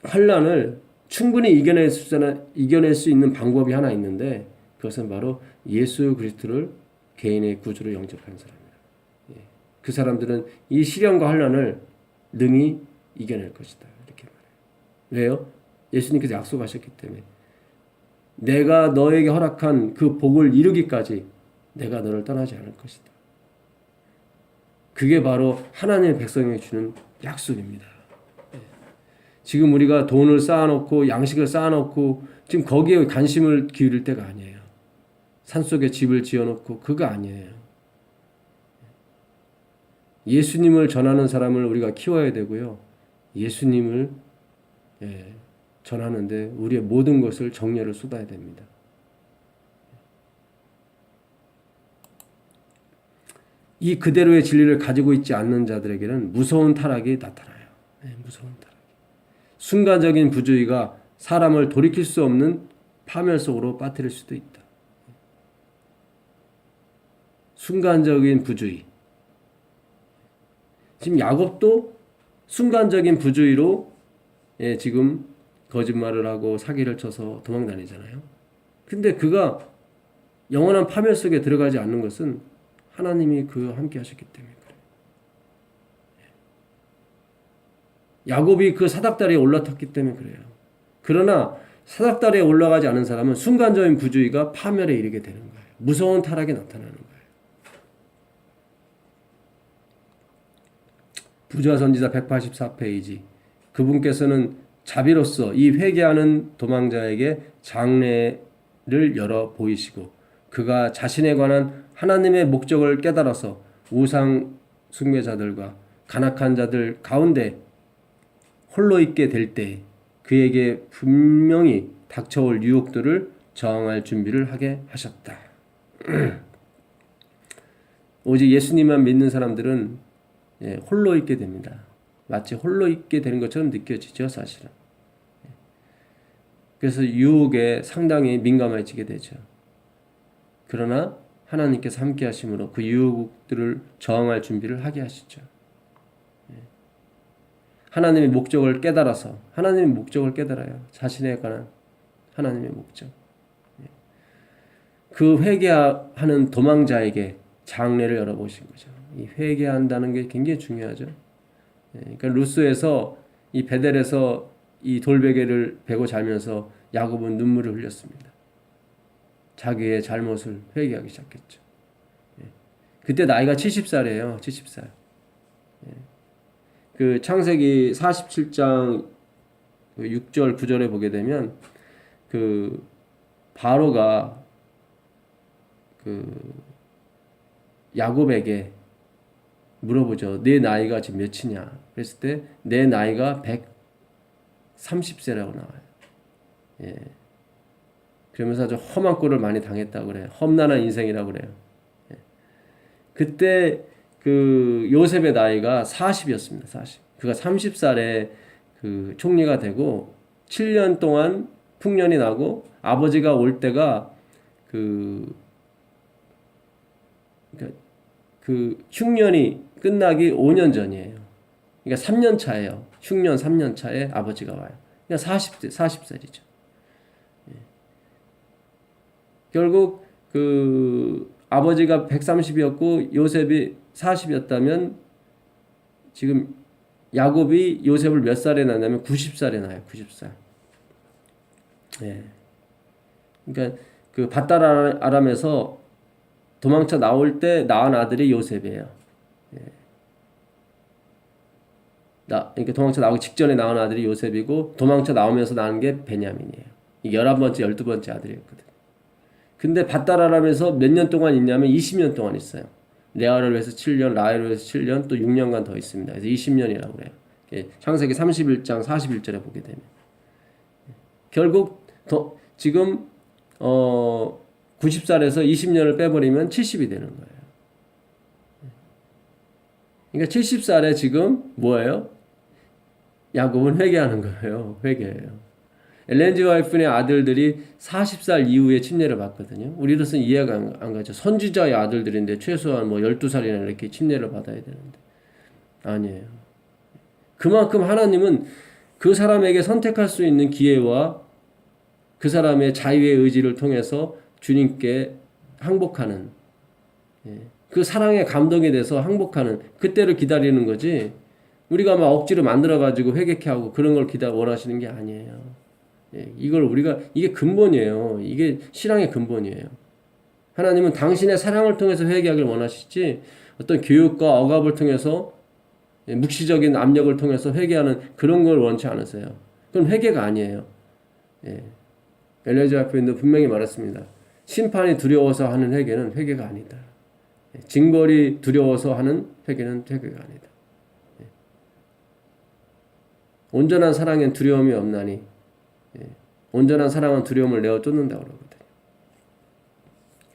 환란을 충분히 이겨낼 수 있는 방법이 하나 있는데 그것은 바로 예수 그리스도를 개인의 구주로 영접한 사람입니다. 예. 그 사람들은 이 시련과 환난을 능히 이겨낼 것이다. 이렇게 말해요. 왜요? 예수님께서 약속하셨기 때문에 내가 너에게 허락한 그 복을 이루기까지 내가 너를 떠나지 않을 것이다. 그게 바로 하나님의 백성에게 주는 약속입니다. 지금 우리가 돈을 쌓아놓고 양식을 쌓아놓고 지금 거기에 관심을 기울일 때가 아니에요. 산속에 집을 지어놓고 그거 아니에요. 예수님을 전하는 사람을 우리가 키워야 되고요. 예수님을 전하는데 우리의 모든 것을 정열을 쏟아야 됩니다. 이 그대로의 진리를 가지고 있지 않는 자들에게는 무서운 타락이 나타나요. 무서운 타락. 순간적인 부주의가 사람을 돌이킬 수 없는 파멸 속으로 빠뜨릴 수도 있다. 순간적인 부주의. 지금 야곱도 순간적인 부주의로 지금 거짓말을 하고 사기를 쳐서 도망다니잖아요. 근데 그가 영원한 파멸 속에 들어가지 않는 것은 하나님이 그와 함께 하셨기 때문에 그래요. 야곱이 그 사닥다리에 올라탔기 때문에 그래요. 그러나 사닥다리에 올라가지 않은 사람은 순간적인 부주의가 파멸에 이르게 되는 거예요. 무서운 타락이 나타나는 거예요. 부자 선지자 184페이지. 그분께서는 자비로서 이 회개하는 도망자에게 장래를 열어 보이시고 그가 자신에 관한 하나님의 목적을 깨달아서 우상 숭배자들과 간악한 자들 가운데 홀로 있게 될 때 그에게 분명히 닥쳐올 유혹들을 저항할 준비를 하게 하셨다. 오직 예수님만 믿는 사람들은 홀로 있게 됩니다. 마치 홀로 있게 되는 것처럼 느껴지죠, 사실은. 그래서 유혹에 상당히 민감해지게 되죠. 그러나 하나님께서 함께 하심으로 그 유혹들을 저항할 준비를 하게 하시죠. 하나님의 목적을 깨달아서 하나님의 목적을 깨달아요. 자신에 관한 하나님의 목적. 그 회개하는 도망자에게 장래를 열어보신 거죠. 이 회개한다는 게 굉장히 중요하죠. 그러니까 루스에서 이 베델에서 이 돌베개를 베고 자면서 야곱은 눈물을 흘렸습니다. 자기의 잘못을 회개하기 시작했죠. 그때 나이가 70살이에요. 70살. 그 창세기 47장 6절 9절에 보게 되면 그 바로가 그 야곱에게 물어보죠. 내 나이가 지금 몇이냐? 그랬을 때 내 나이가 130세라고 나와요. 예. 그러면서 아주 험한 꼴을 많이 당했다고 그래요. 험난한 인생이라고 그래요. 예. 그때 그 요셉의 나이가 40이었습니다. 40. 그가 30살에 그 총리가 되고 7년 동안 풍년이 나고 아버지가 올 때가 그러니까 그 흉년이 끝나기 5년 전이에요. 그러니까 3년 차예요. 흉년 3년 차에 아버지가 와요. 그러니까 40살이죠. 예. 결국 그 아버지가 130이었고 요셉이 40이었다면 지금 야곱이 요셉을 몇 살에 낳냐면 90살에 낳아요. 90살. 예. 그러니까 그 밧달 아람에서 도망쳐 나올 때 낳은 아들이 요셉이에요. 예. 그러니까 도망쳐 나오기 직전에 낳은 아들이 요셉이고 도망쳐 나오면서 낳은 게 베냐민이에요. 11번째, 12번째 아들이었거든요. 근데 밧달 아람에서 몇 년 동안 있냐면 20년 동안 있어요. 레아를 위해서 7년, 라헬을 위해서 7년, 또 6년간 더 있습니다. 그래서 20년이라고 그래요. 창세기 31장 41절에 보게 되면. 결국 지금 90살에서 20년을 빼버리면 70이 되는 거예요. 그러니까 70살에 지금 뭐예요? 야곱은 회개하는 거예요. 회개예요. 엘렌 G. 화이트의 아들들이 40살 이후에 침례를 받거든요. 우리로서는 이해가 안 가죠. 선지자의 아들들인데 최소한 뭐 12살이나 이렇게 침례를 받아야 되는데. 아니에요. 그만큼 하나님은 그 사람에게 선택할 수 있는 기회와 그 사람의 자유의 의지를 통해서 주님께 항복하는, 그 사랑에 감동이 돼서 항복하는 그때를 기다리는 거지. 우리가 막 억지로 만들어가지고 회개케 하고 그런 걸 원하시는 게 아니에요. 이걸 우리가, 이게 근본이에요. 이게 신앙의 근본이에요. 하나님은 당신의 사랑을 통해서 회개하길 원하시지 어떤 교육과 억압을 통해서 묵시적인 압력을 통해서 회개하는 그런 걸 원치 않으세요. 그건 회개가 아니에요. 엘리야hu 와이프도 분명히 말했습니다. 심판이 두려워서 하는 회개는 회개가 아니다. 징벌이 두려워서 하는 회개는 회개가 아니다. 온전한 사랑엔 두려움이 없나니 온전한 사랑은 두려움을 내어 쫓는다고 그러거든요.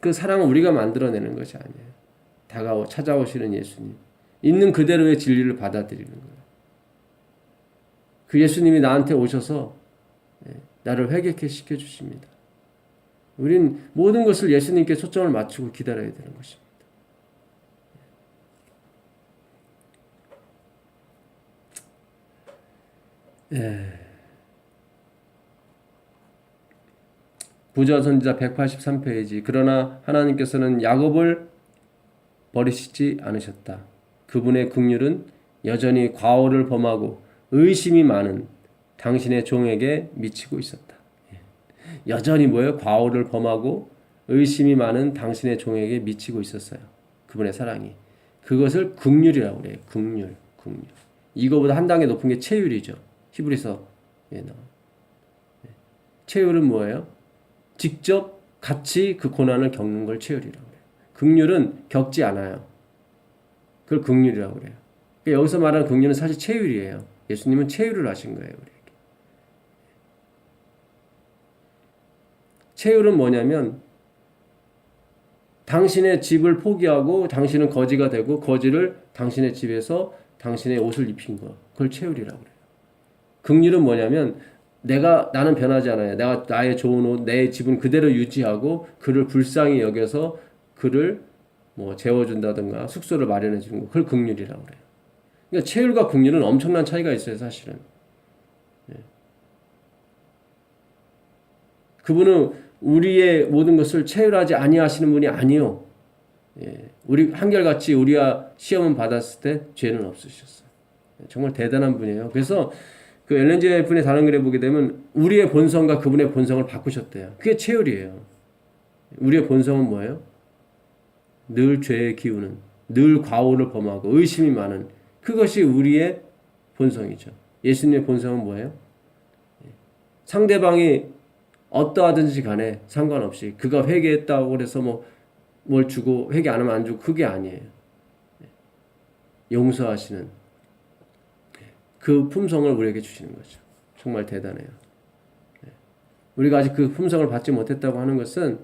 그 사랑은 우리가 만들어내는 것이 아니에요. 찾아오시는 예수님. 있는 그대로의 진리를 받아들이는 거예요. 그 예수님이 나한테 오셔서 나를 회개케 시켜주십니다. 우린 모든 것을 예수님께 초점을 맞추고 기다려야 되는 것입니다. 부자 선지자 183페이지. 그러나 하나님께서는 야곱을 버리시지 않으셨다. 그분의 긍휼은 여전히 과오를 범하고 의심이 많은 당신의 종에게 미치고 있었다. 여전히 뭐예요? 과오를 범하고 의심이 많은 당신의 종에게 미치고 있었어요. 그분의 사랑이. 그것을 긍휼이라고 그래요. 긍휼. 이거보다 한 단계 높은 게 체휼이죠. 히브리서. 체휼은 뭐예요? 직접 같이 그 고난을 겪는 걸 체휼이라고 해요. 긍휼은 겪지 않아요. 그걸 긍휼이라고 그래요. 그러니까 여기서 말하는 긍휼은 사실 체휼이에요. 예수님은 체휼을 하신 거예요. 우리에게. 체휼은 뭐냐면 당신의 집을 포기하고 당신은 거지가 되고 거지를 당신의 집에서 당신의 옷을 입힌 거. 그걸 체휼이라고 그래요. 긍휼은 뭐냐면 나는 변하지 않아요. 내가 나의 좋은 옷, 내 집은 그대로 유지하고 그를 불쌍히 여겨서 그를 뭐 재워준다든가 숙소를 마련해 주는 거. 그걸 긍휼이라고 그래요. 그러니까 체휼과 긍휼은 엄청난 차이가 있어요, 사실은. 그분은 우리의 모든 것을 체휼하지 아니하시는 분이 아니요. 우리 한결같이 우리와 시험은 받았을 때 죄는 없으셨어요. 정말 대단한 분이에요. 그래서 그 엘렌 G 와이프의 다른 글에 보게 되면 우리의 본성과 그분의 본성을 바꾸셨대요. 그게 체휼이에요. 우리의 본성은 뭐예요? 늘 죄에 기우는, 늘 과오를 범하고 의심이 많은 그것이 우리의 본성이죠. 예수님의 본성은 뭐예요? 상대방이 어떠하든지 간에 상관없이 그가 회개했다고 해서 뭘 주고 회개 안 하면 안 주고 그게 아니에요. 용서하시는 그 품성을 우리에게 주시는 거죠. 정말 대단해요. 우리가 아직 그 품성을 받지 못했다고 하는 것은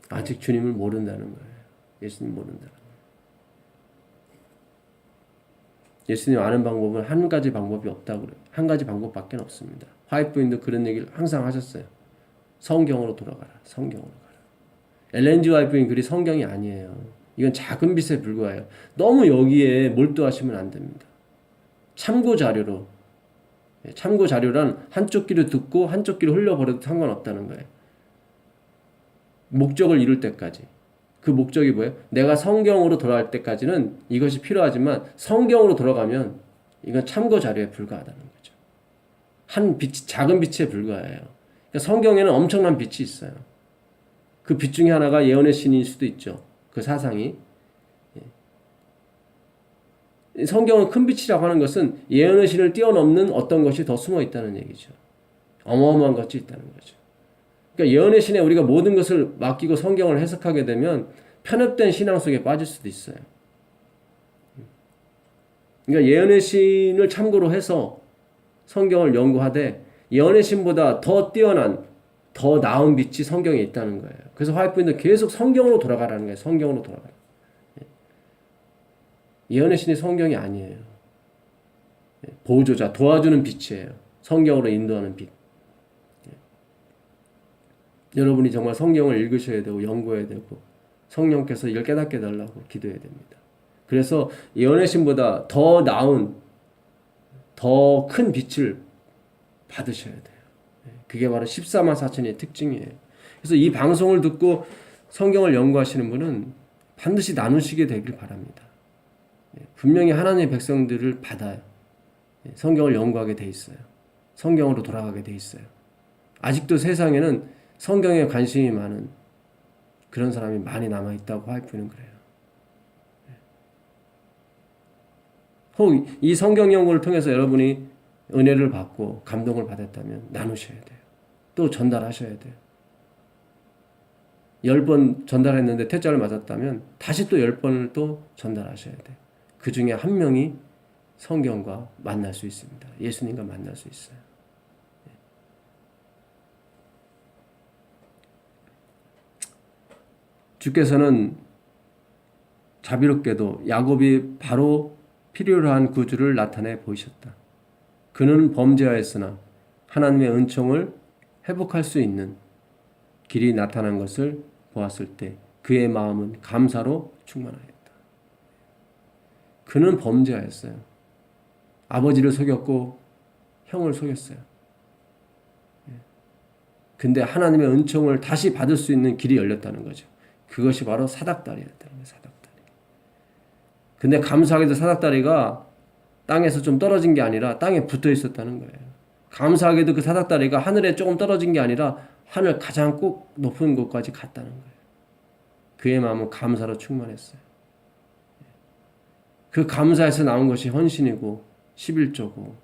아직 주님을 모른다는 거예요. 예수님 모른다는 거예요. 예수님 아는 방법은 한 가지 방법이 없다고 그래요. 한 가지 방법밖에 없습니다. 화이트부인도 그런 얘기를 항상 하셨어요. 성경으로 돌아가라. 성경으로 가라. 엘렌 G 와이프인 글이 성경이 아니에요. 이건 작은 빛에 불과해요. 너무 여기에 몰두하시면 안 됩니다. 참고 자료로. 참고 자료란 한쪽 귀로 듣고 한쪽 귀로 흘려버려도 상관없다는 거예요. 목적을 이룰 때까지. 그 목적이 뭐예요? 내가 성경으로 돌아갈 때까지는 이것이 필요하지만 성경으로 돌아가면 이건 참고 자료에 불과하다는 거죠. 한 빛, 작은 빛에 불과해요. 그러니까 성경에는 엄청난 빛이 있어요. 그 빛 중에 하나가 예언의 신일 수도 있죠. 그 사상이. 성경은 큰 빛이라고 하는 것은 예언의 신을 뛰어넘는 어떤 것이 더 숨어 있다는 얘기죠. 어마어마한 것이 있다는 거죠. 그러니까 예언의 신에 우리가 모든 것을 맡기고 성경을 해석하게 되면 편협된 신앙 속에 빠질 수도 있어요. 그러니까 예언의 신을 참고로 해서 성경을 연구하되 예언의 신보다 더 뛰어난 더 나은 빛이 성경에 있다는 거예요. 그래서 화이트부인도 계속 성경으로 돌아가라는 거예요. 성경으로 돌아가라. 예언의 신이 성경이 아니에요. 보조자, 도와주는 빛이에요. 성경으로 인도하는 빛. 여러분이 정말 성경을 읽으셔야 되고 연구해야 되고 성령께서 이걸 깨닫게 해달라고 기도해야 됩니다. 그래서 예언의 신보다 더 나은 더 큰 빛을 받으셔야 돼요. 그게 바로 14만 4천의 특징이에요. 그래서 이 방송을 듣고 성경을 연구하시는 분은 반드시 나누시게 되길 바랍니다. 분명히 하나님의 백성들을 받아요. 성경을 연구하게 돼 있어요. 성경으로 돌아가게 돼 있어요. 아직도 세상에는 성경에 관심이 많은 그런 사람이 많이 남아있다고 발표는 그래요. 혹 이 성경 연구를 통해서 여러분이 은혜를 받고 감동을 받았다면 나누셔야 돼요. 또 전달하셔야 돼요. 10번 전달했는데 퇴짜를 맞았다면 다시 또 10번을 또 전달하셔야 돼요. 그 중에 한 명이 성경과 만날 수 있습니다. 예수님과 만날 수 있어요. 주께서는 자비롭게도 야곱이 바로 필요로 한 구주를 나타내 보이셨다. 그는 범죄하였으나 하나님의 은총을 회복할 수 있는 길이 나타난 것을 보았을 때 그의 마음은 감사로 충만하였다. 그는 범죄하였어요. 아버지를 속였고 형을 속였어요. 근데 하나님의 은총을 다시 받을 수 있는 길이 열렸다는 거죠. 그것이 바로 사닥다리였다는 거예요. 사닥다리. 근데 감사하게도 사닥다리가 땅에서 좀 떨어진 게 아니라 땅에 붙어 있었다는 거예요. 감사하게도 그 사닥다리가 하늘에 조금 떨어진 게 아니라 하늘 가장 꼭 높은 곳까지 갔다는 거예요. 그의 마음은 감사로 충만했어요. 그 감사에서 나온 것이 헌신이고 11조고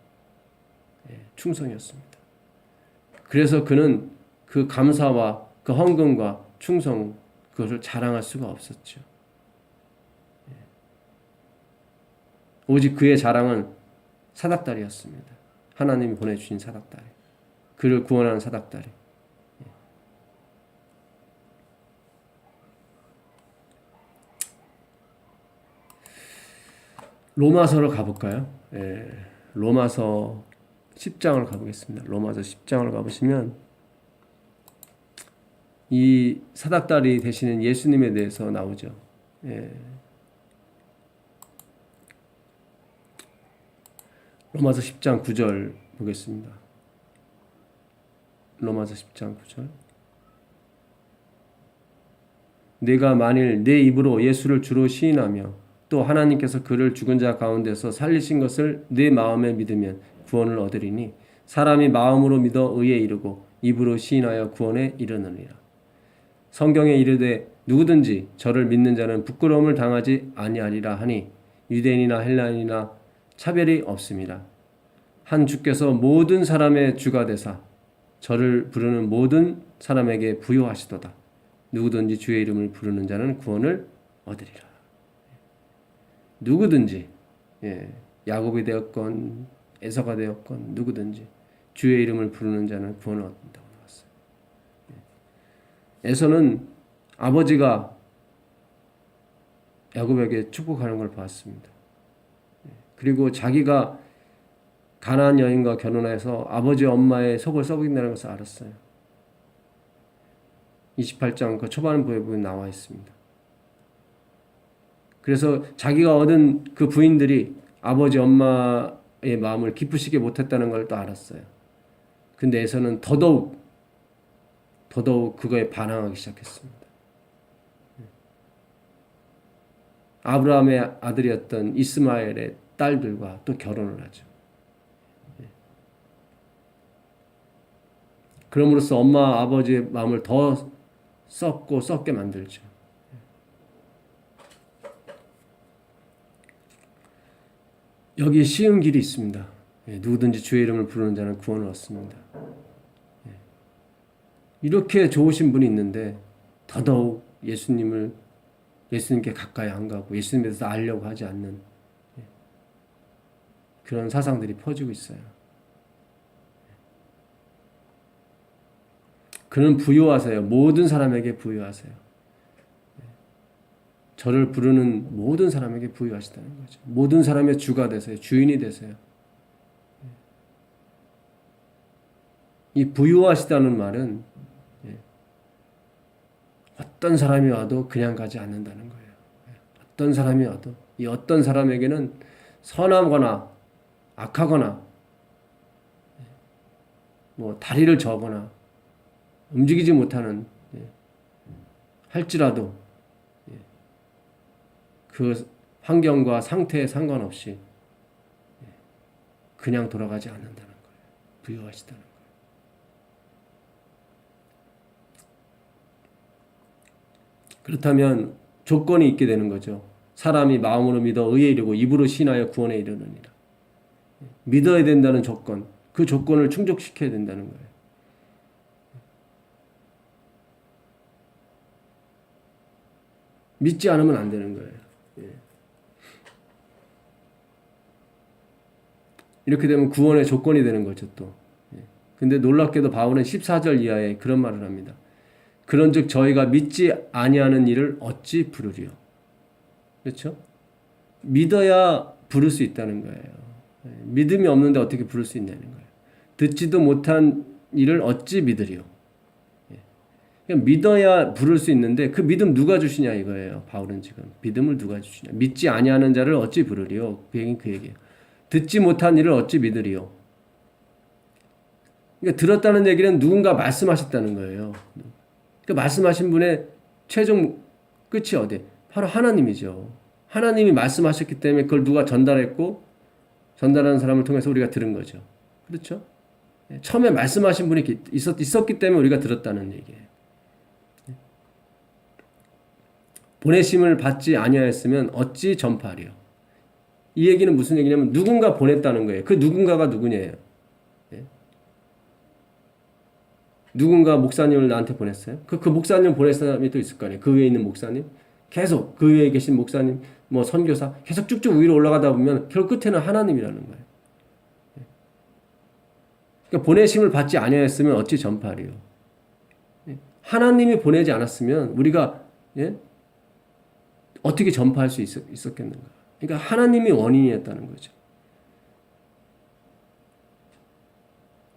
충성이었습니다. 그래서 그는 그 감사와 그 헌금과 충성 그것을 자랑할 수가 없었죠. 오직 그의 자랑은 사닥다리였습니다. 하나님이 보내주신 사닥다리. 그를 구원하는 사닥다리. 로마서를 가볼까요? 로마서 10장을 가보겠습니다. 로마서 10장을 가보시면 이 사닥다리 되시는 예수님에 대해서 나오죠. 로마서 10장 9절 보겠습니다. 로마서 10장 9절. 내가 만일 내 입으로 예수를 주로 시인하며 또 하나님께서 그를 죽은 자 가운데서 살리신 것을 내 마음에 믿으면 구원을 얻으리니 사람이 마음으로 믿어 의에 이르고 입으로 시인하여 구원에 이르느니라. 성경에 이르되 누구든지 저를 믿는 자는 부끄러움을 당하지 아니하리라 하니 유대인이나 헬라인이나 차별이 없습니다. 한 주께서 모든 사람의 주가 되사 저를 부르는 모든 사람에게 부요하시도다. 누구든지 주의 이름을 부르는 자는 구원을 얻으리라. 누구든지 야곱이 되었건 에서가 되었건 누구든지 주의 이름을 부르는 자는 구원을 얻는다고 나왔어요. 에서는 아버지가 야곱에게 축복하는 걸 봤습니다. 그리고 자기가 가나안 여인과 결혼해서 아버지 엄마의 속을 썩인다는 것을 알았어요. 28장 그 초반부에 보면 나와 있습니다. 그래서 자기가 얻은 그 부인들이 아버지 엄마의 마음을 기쁘시게 못했다는 걸 또 알았어요. 근데 에서는 더더욱 그거에 반항하기 시작했습니다. 아브라함의 아들이었던 이스마엘의 딸들과 또 결혼을 하죠. 그럼으로써 엄마 아버지의 마음을 더 썩게 만들죠. 여기 쉬운 길이 있습니다. 누구든지 주의 이름을 부르는 자는 구원을 얻습니다. 이렇게 좋으신 분이 있는데 더더욱 예수님께 가까이 안 가고 예수님에 대해서 알려고 하지 않는 그런 사상들이 퍼지고 있어요. 그는 부요하세요. 모든 사람에게 부요하세요. 저를 부르는 모든 사람에게 부요하시다는 거죠. 모든 사람의 주가 되세요. 주인이 되세요. 이 부요하시다는 말은 어떤 사람이 와도 그냥 가지 않는다는 거예요. 어떤 사람이 와도 이 어떤 사람에게는 선하거나 악하거나 뭐 다리를 저거나 움직이지 못하는 할지라도 그 환경과 상태에 상관없이 그냥 돌아가지 않는다는 거예요. 부여하시다는 거예요. 그렇다면 조건이 있게 되는 거죠. 사람이 마음으로 믿어 의에 이르고 입으로 신하여 구원에 이르느니라. 믿어야 된다는 조건, 그 조건을 충족시켜야 된다는 거예요. 믿지 않으면 안 되는 거예요. 이렇게 되면 구원의 조건이 되는 거죠, 또. 근데 놀랍게도 바울은 14절 이하에 그런 말을 합니다. 그런즉 저희가 믿지 아니하는 일을 어찌 부르리요? 그렇죠? 믿어야 부를 수 있다는 거예요. 믿음이 없는데 어떻게 부를 수 있냐는 거예요. 듣지도 못한 일을 어찌 믿으리요? 그냥 믿어야 부를 수 있는데 그 믿음 누가 주시냐 이거예요. 바울은 지금 믿음을 누가 주시냐. 믿지 아니하는 자를 어찌 부르리요? 그 얘기예요. 듣지 못한 일을 어찌 믿으리요? 그러니까 들었다는 얘기는 누군가 말씀하셨다는 거예요. 그 말씀하신 분의 최종 끝이 어디? 바로 하나님이죠. 하나님이 말씀하셨기 때문에 그걸 누가 전달했고 전달하는 사람을 통해서 우리가 들은 거죠. 그렇죠? 처음에 말씀하신 분이 있었기 때문에 우리가 들었다는 얘기예요. 보내심을 받지 아니하였으면 어찌 전파하리요? 이 얘기는 무슨 얘기냐면 누군가 보냈다는 거예요. 그 누군가가 누구냐예요. 누군가 목사님을 나한테 보냈어요. 그 목사님 보낼 사람이 또 있을 거 아니에요. 그 위에 있는 목사님. 계속 그 위에 계신 목사님, 뭐 선교사 계속 쭉쭉 위로 올라가다 보면 결국 끝에는 하나님이라는 거예요. 그러니까 보내심을 받지 아니하였으면 어찌 전파하리요. 하나님이 보내지 않았으면 우리가 어떻게 전파할 수 있었겠는가. 그러니까 하나님이 원인이었다는 거죠.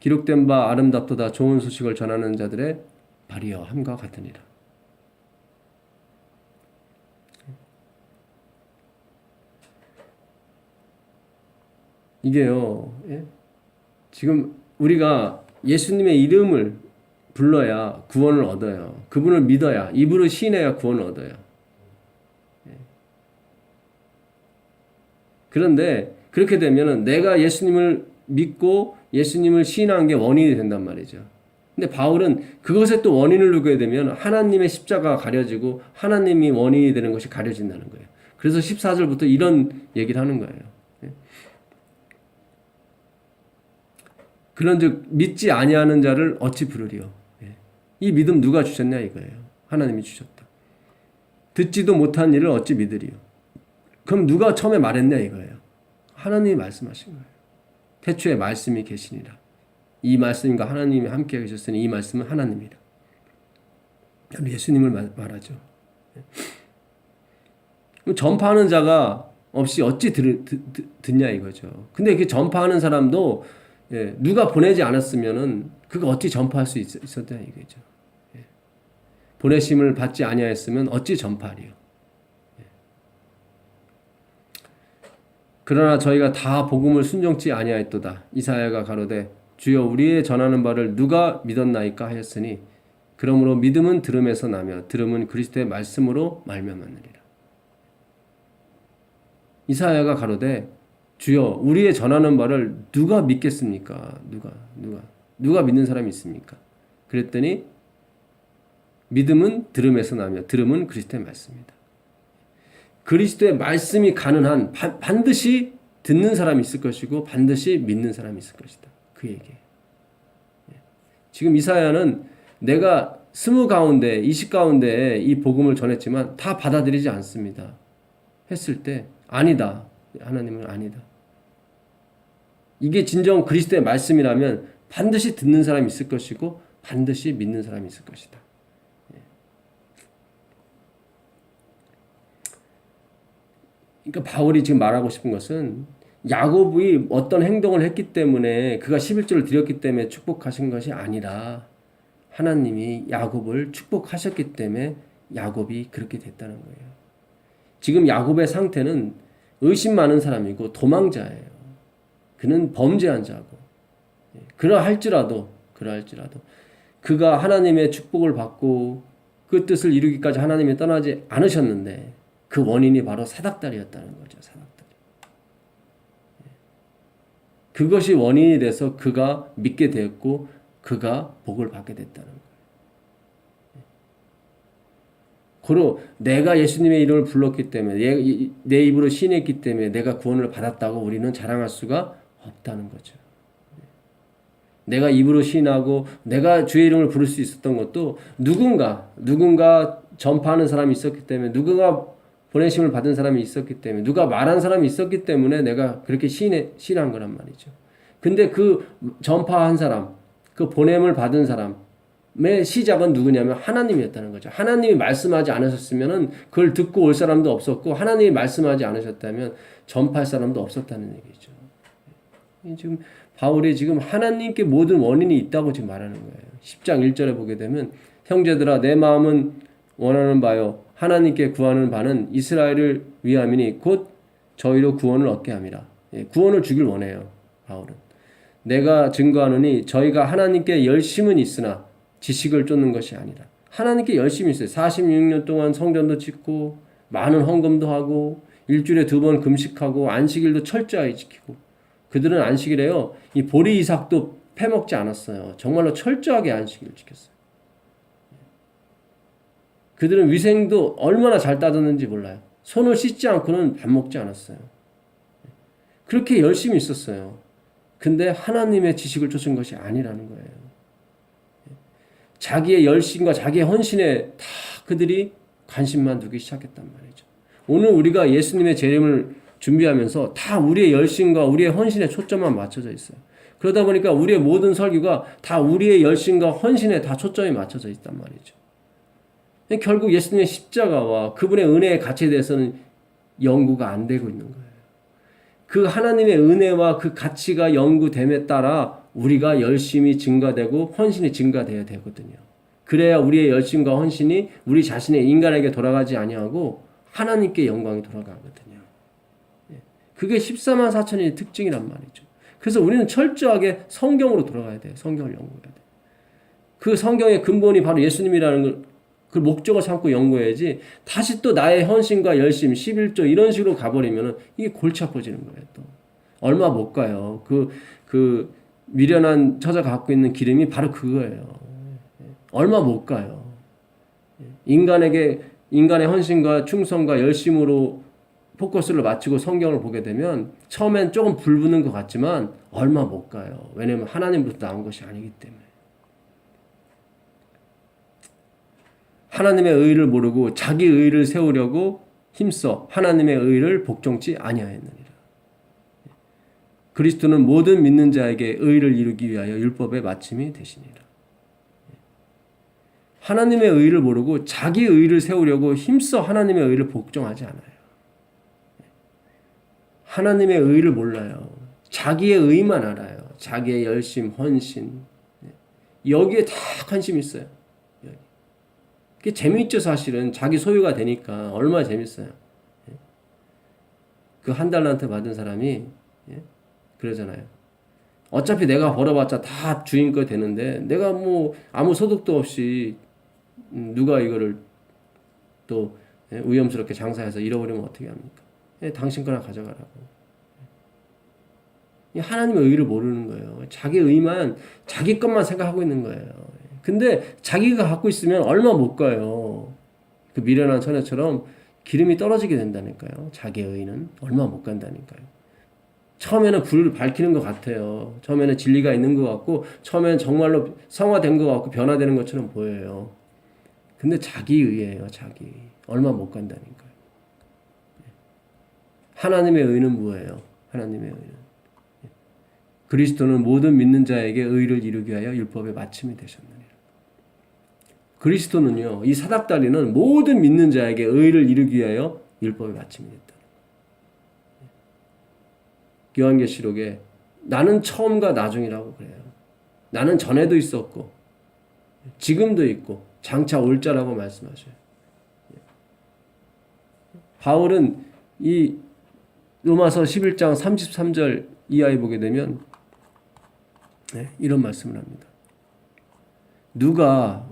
기록된 바 아름답도다 좋은 소식을 전하는 자들의 발이여 함과 같으니라. 이게요. 지금 우리가 예수님의 이름을 불러야 구원을 얻어요. 그분을 믿어야 입으로 시인해야 구원을 얻어요. 그런데 그렇게 되면은 내가 예수님을 믿고 예수님을 시인한 게 원인이 된단 말이죠. 근데 바울은 그것에 또 원인을 두게 되면 하나님의 십자가가 가려지고 하나님이 원인이 되는 것이 가려진다는 거예요. 그래서 14절부터 이런 얘기를 하는 거예요. 그런즉 믿지 아니하는 자를 어찌 부르리요? 이 믿음 누가 주셨냐 이거예요. 하나님이 주셨다. 듣지도 못한 일을 어찌 믿으리요? 그럼 누가 처음에 말했냐 이거예요. 하나님이 말씀하신 거예요. 태초에 말씀이 계시니라. 이 말씀과 하나님이 함께 계셨으니 이 말씀은 하나님이라. 예수님을 말하죠. 전파하는 자가 없이 어찌 듣냐 이거죠. 근데 그 전파하는 사람도 누가 보내지 않았으면은 그거 어찌 전파할 수 있었냐 이거죠. 보내심을 받지 아니하였으면 어찌 전파하리요. 그러나 저희가 다 복음을 순종치 아니하였도다. 이사야가 가로되 주여 우리의 전하는 바를 누가 믿었나이까 하였으니 그러므로 믿음은 들음에서 나며 들음은 그리스도의 말씀으로 말미암았느니라. 이사야가 가로되 주여 우리의 전하는 바를 누가 믿겠습니까? 누가 믿는 사람이 있습니까? 그랬더니 믿음은 들음에서 나며 들음은 그리스도의 말씀이다. 그리스도의 말씀이 가는 한 반드시 듣는 사람이 있을 것이고 반드시 믿는 사람이 있을 것이다. 그 얘기예요. 지금 이사야는 내가 20 가운데 20 가운데 이 복음을 전했지만 다 받아들이지 않습니다. 했을 때 아니다. 하나님은 아니다. 이게 진정 그리스도의 말씀이라면 반드시 듣는 사람이 있을 것이고 반드시 믿는 사람이 있을 것이다. 그러니까 바울이 지금 말하고 싶은 것은 야곱이 어떤 행동을 했기 때문에 그가 11조를 드렸기 때문에 축복하신 것이 아니라 하나님이 야곱을 축복하셨기 때문에 야곱이 그렇게 됐다는 거예요. 지금 야곱의 상태는 의심 많은 사람이고 도망자예요. 그는 범죄한 자고 그러할지라도 그가 하나님의 축복을 받고 그 뜻을 이루기까지 하나님이 떠나지 않으셨는데 그 원인이 바로 사닥다리였다는 거죠. 사닥다리. 그것이 원인이 돼서 그가 믿게 되었고 그가 복을 받게 됐다는 거예요. 고로 내가 예수님의 이름을 불렀기 때문에 내 입으로 시인했기 때문에 내가 구원을 받았다고 우리는 자랑할 수가 없다는 거죠. 내가 입으로 시인하고 내가 주의 이름을 부를 수 있었던 것도 누군가 전파하는 사람이 있었기 때문에 누군가 보내심을 받은 사람이 있었기 때문에 누가 말한 사람이 있었기 때문에 내가 그렇게 시인한 거란 말이죠. 근데 그 전파한 사람, 그 보냄을 받은 사람의 시작은 누구냐면 하나님이었다는 거죠. 하나님이 말씀하지 않으셨으면은 그걸 듣고 올 사람도 없었고 하나님이 말씀하지 않으셨다면 전파할 사람도 없었다는 얘기죠. 지금 바울이 지금 하나님께 모든 원인이 있다고 지금 말하는 거예요. 10장 1절에 보게 되면 형제들아 내 마음은 원하는 바요 하나님께 구하는 바는 이스라엘을 위함이니 곧 저희로 구원을 얻게 함이라. 구원을 주길 원해요. 바울은. 내가 증거하노니 저희가 하나님께 열심은 있으나 지식을 쫓는 것이 아니라. 하나님께 열심히 있어요. 46년 동안 성전도 짓고 많은 헌금도 하고 일주일에 2번 금식하고 안식일도 철저하게 지키고 그들은 안식일에요. 이 보리 이삭도 패먹지 않았어요. 정말로 철저하게 안식일을 지켰어요. 그들은 위생도 얼마나 잘 따졌는지 몰라요. 손을 씻지 않고는 밥 먹지 않았어요. 그렇게 열심히 있었어요. 근데 하나님의 지식을 쫓은 것이 아니라는 거예요. 자기의 열심과 자기의 헌신에 다 그들이 관심만 두기 시작했단 말이죠. 오늘 우리가 예수님의 재림을 준비하면서 다 우리의 열심과 우리의 헌신에 초점만 맞춰져 있어요. 그러다 보니까 우리의 모든 설교가 다 우리의 열심과 헌신에 다 초점이 맞춰져 있단 말이죠. 결국 예수님의 십자가와 그분의 은혜의 가치에 대해서는 연구가 안 되고 있는 거예요. 그 하나님의 은혜와 그 가치가 연구됨에 따라 우리가 열심이 증가되고 헌신이 증가되어야 되거든요. 그래야 우리의 열심과 헌신이 우리 자신의 인간에게 돌아가지 아니하고 하나님께 영광이 돌아가거든요. 그게 14만 4천의 특징이란 말이죠. 그래서 우리는 철저하게 성경으로 돌아가야 돼요. 성경을 연구해야 돼요. 그 성경의 근본이 바로 예수님이라는 걸 그 목적을 삼고 연구해야지 다시 또 나의 헌신과 열심 11조 이런 식으로 가버리면 이게 골치 아파지는 거예요. 또 얼마 못 가요. 그 미련한 처자가 갖고 있는 기름이 바로 그거예요. 얼마 못 가요. 인간의 헌신과 충성과 열심으로 포커스를 맞추고 성경을 보게 되면 처음엔 조금 불붙는 것 같지만 얼마 못 가요. 왜냐하면 하나님부터 나온 것이 아니기 때문에. 하나님의 의를 모르고 자기 의를 세우려고 힘써 하나님의 의를 복종치 아니하였느니라. 그리스도는 모든 믿는 자에게 의를 이루기 위하여 율법의 마침이 되시니라. 하나님의 의를 모르고 자기 의를 세우려고 힘써 하나님의 의를 복종하지 않아요. 하나님의 의를 몰라요. 자기의 의만 알아요. 자기의 열심, 헌신. 여기에 다 관심이 있어요. 그게 재미있죠, 사실은. 자기 소유가 되니까 얼마나 재밌어요. 그 한 달란트 받은 사람이 그러잖아요. 어차피 내가 벌어봤자 다 주인 거 되는데 내가 뭐 아무 소득도 없이 누가 이거를 또 위험스럽게 장사해서 잃어버리면 어떻게 합니까? 당신 거나 가져가라고. 하나님의 의를 모르는 거예요. 자기 의만, 자기 것만 생각하고 있는 거예요. 근데 자기가 갖고 있으면 얼마 못 가요. 그 미련한 처녀처럼 기름이 떨어지게 된다니까요. 자기의 의는 얼마 못 간다니까요. 처음에는 불을 밝히는 것 같아요. 처음에는 진리가 있는 것 같고 처음에는 정말로 성화된 것 같고 변화되는 것처럼 보여요. 근데 자기 의예요. 자기. 얼마 못 간다니까요. 하나님의 의는 뭐예요? 하나님의 의는 그리스도는 모든 믿는 자에게 의를 이루기 위하여 율법의 마침이 되셨느니라. 그리스도는요, 이 사닥다리는 모든 믿는 자에게 의를 이루기 위하여 율법의 마침이 됐다. 요한계시록에 나는 처음과 나중이라고 그래요. 나는 전에도 있었고 지금도 있고 장차 올 자라고 말씀하셔요. 바울은 이 로마서 11장 33절 이하에 보게 되면 이런 말씀을 합니다. 누가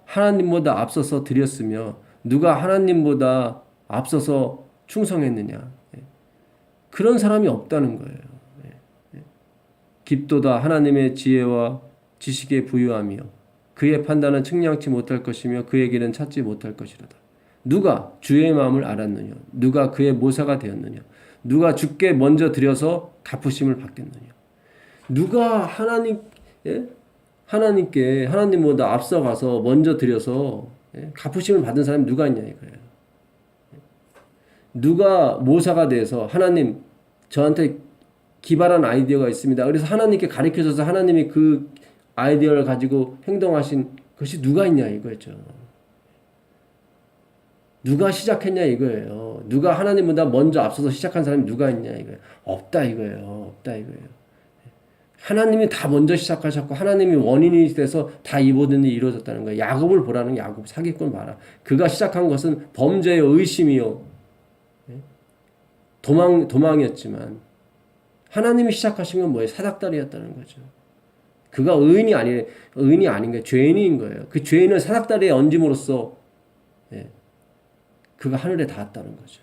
하나님보다 앞서서 드렸으며 누가 하나님보다 앞서서 충성했느냐. 그런 사람이 없다는 거예요. 깊도다 하나님의 지혜와 지식에 부유하며 그의 판단은 측량치 못할 것이며 그의 길은 찾지 못할 것이로다. 누가 주의 마음을 알았느냐? 누가 그의 모사가 되었느냐? 누가 주께 먼저 드려서 갚으심을 받겠느냐? 누가 하나님께 하나님보다 앞서가서 먼저 드려서 갚으심을 받은 사람이 누가 있냐 이거예요. 누가 모사가 돼서 하나님 저한테 기발한 아이디어가 있습니다. 그래서 하나님께 가르쳐줘서 하나님이 그 아이디어를 가지고 행동하신 것이 누가 있냐 이거였죠. 누가 시작했냐 이거예요. 누가 하나님보다 먼저 앞서서 시작한 사람이 누가 있냐 이거예요. 없다 이거예요. 없다 이거예요. 하나님이 다 먼저 시작하셨고 하나님이 원인이 돼서 다 이 모든 일이 이루어졌다는 거예요. 야곱을 보라는 야곱 사기꾼 봐라. 그가 시작한 것은 범죄의 의심이요. 도망이었지만 하나님이 시작하신 건 뭐예요? 사닥다리였다는 거죠. 그가 의인이 아닌 거예요. 죄인인 거예요. 그 죄인을 사닥다리에 얹음으로써 그가 하늘에 닿았다는 거죠.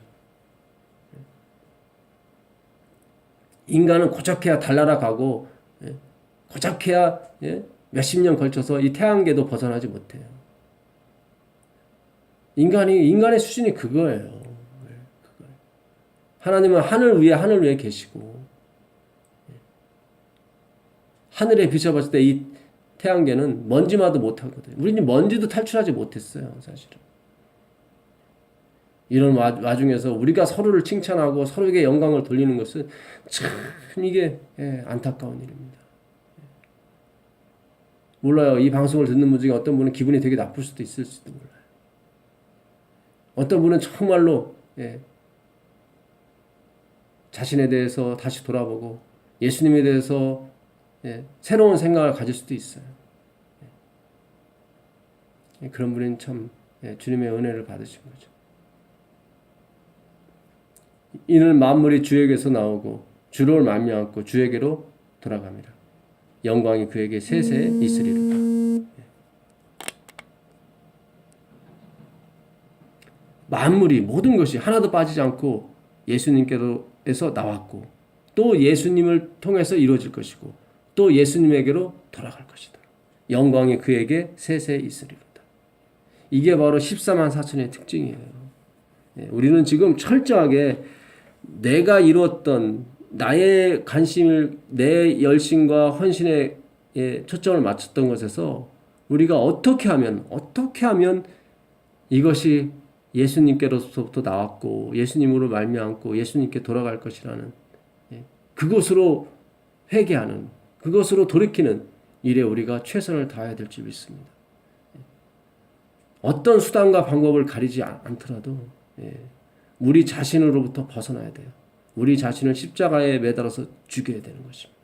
인간은 고작해야 달나라 가고 고작해야 몇십 년 걸쳐서 이 태양계도 벗어나지 못해요. 인간의 수준이 그거예요. 하나님은 하늘 위에 계시고 하늘에 비춰봤을 때 이 태양계는 먼지마도 못하거든요. 우리는 먼지도 탈출하지 못했어요. 사실은. 이런 와중에서 우리가 서로를 칭찬하고 서로에게 영광을 돌리는 것은 참 이게 안타까운 일입니다. 몰라요. 이 방송을 듣는 분 중에 어떤 분은 기분이 되게 나쁠 수도 있을지도 몰라요. 어떤 분은 정말로 자신에 대해서 다시 돌아보고 예수님에 대해서 새로운 생각을 가질 수도 있어요. 그런 분은 참 주님의 은혜를 받으신 거죠. 이는 만물이 주에게서 나오고 주를 말미암고 주에게로 돌아갑니다. 영광이 그에게 세세 있으리로다. 만물이 모든 것이 하나도 빠지지 않고 예수님께서 나왔고 또 예수님을 통해서 이루어질 것이고 또 예수님에게로 돌아갈 것이다. 영광이 그에게 세세 있으리로다. 이게 바로 14만 4천의 특징이에요. 우리는 지금 철저하게 내가 이루었던 나의 관심을 내 열심과 헌신에 초점을 맞췄던 것에서 우리가 어떻게 하면 이것이 예수님께로부터 나왔고 예수님으로 말미암고 예수님께 돌아갈 것이라는 그것으로 회개하는 그것으로 돌이키는 일에 우리가 최선을 다해야 될 줄 믿습니다. 어떤 수단과 방법을 가리지 않더라도 우리 자신으로부터 벗어나야 돼요. 우리 자신을 십자가에 매달아서 죽여야 되는 것입니다.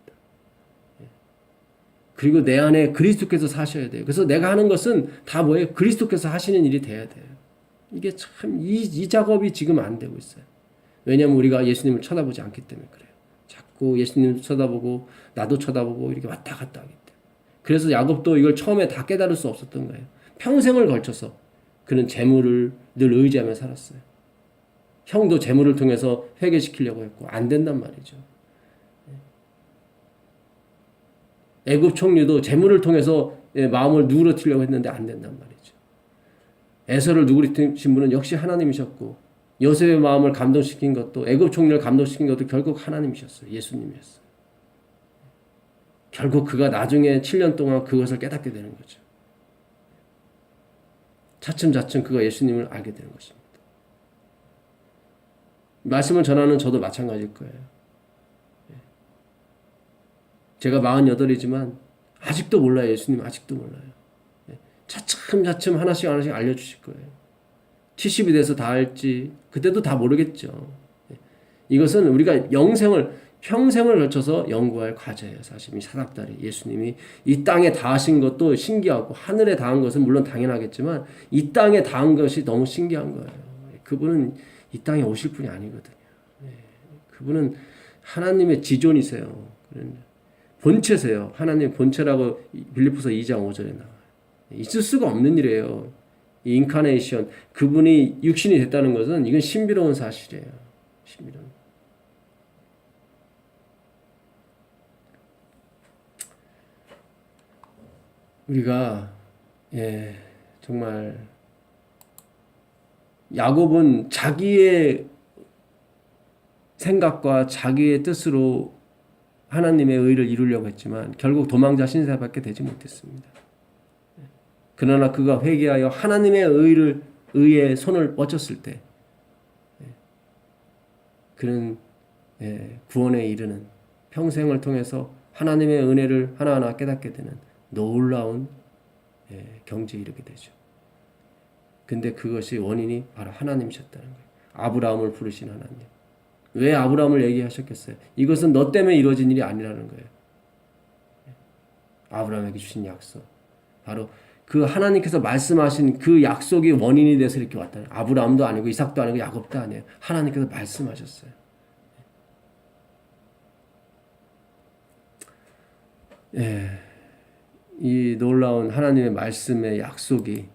그리고 내 안에 그리스도께서 사셔야 돼요. 그래서 내가 하는 것은 다 뭐예요? 그리스도께서 하시는 일이 돼야 돼요. 이게 참 이 작업이 지금 안 되고 있어요. 왜냐하면 우리가 예수님을 쳐다보지 않기 때문에 그래요. 자꾸 예수님을 쳐다보고 나도 쳐다보고 이렇게 왔다 갔다 하기 때문에. 그래서 야곱도 이걸 처음에 다 깨달을 수 없었던 거예요. 평생을 걸쳐서 그는 재물을 늘 의지하며 살았어요. 형도 재물을 통해서 회개시키려고 했고 안 된단 말이죠. 애굽 총리도 재물을 통해서 마음을 누그러뜨리려고 했는데 안 된단 말이죠. 에서를 누그러뜨린 분은 역시 하나님이셨고 요셉의 마음을 감동시킨 것도 애굽 총리를 감동시킨 것도 결국 하나님이셨어요. 예수님이었어요. 결국 그가 나중에 7년 동안 그것을 깨닫게 되는 거죠. 차츰차츰 그가 예수님을 알게 되는 것입니다. 말씀을 전하는 저도 마찬가지일 거예요. 제가 48이지만 아직도 몰라요. 예수님 아직도 몰라요. 차츰차츰 하나씩 알려주실 거예요. 70이 돼서 다 알지 그때도 다 모르겠죠. 이것은 우리가 평생을 걸쳐서 연구할 과제예요. 사실 이 사닥다리 예수님이 이 땅에 닿으신 것도 신기하고 하늘에 닿은 것은 물론 당연하겠지만 이 땅에 닿은 것이 너무 신기한 거예요. 그분은 이 땅에 오실 분이 아니거든요. 그분은 하나님의 지존이세요. 본체세요. 하나님의 본체라고 빌립보서 2장 5절에 나와요. 있을 수가 없는 일이에요. 이 인카네이션, 그분이 육신이 됐다는 것은 이건 신비로운 사실이에요. 신비로운. 우리가 정말 야곱은 자기의 생각과 자기의 뜻으로 하나님의 의를 이루려고 했지만 결국 도망자 신세밖에 되지 못했습니다. 그러나 그가 회개하여 하나님의 의에 손을 뻗쳤을 때 그는 구원에 이르는, 평생을 통해서 하나님의 은혜를 하나하나 깨닫게 되는 놀라운 경지에 이르게 되죠. 근데 그것이 원인이 바로 하나님이셨다는 거예요. 아브라함을 부르신 하나님. 왜 아브라함을 얘기하셨겠어요? 이것은 너 때문에 이루어진 일이 아니라는 거예요. 아브라함에게 주신 약속. 바로 그 하나님께서 말씀하신 그 약속이 원인이 돼서 이렇게 왔다. 아브라함도 아니고 이삭도 아니고 야곱도 아니에요. 하나님께서 말씀하셨어요. 이 놀라운 하나님의 말씀의 약속이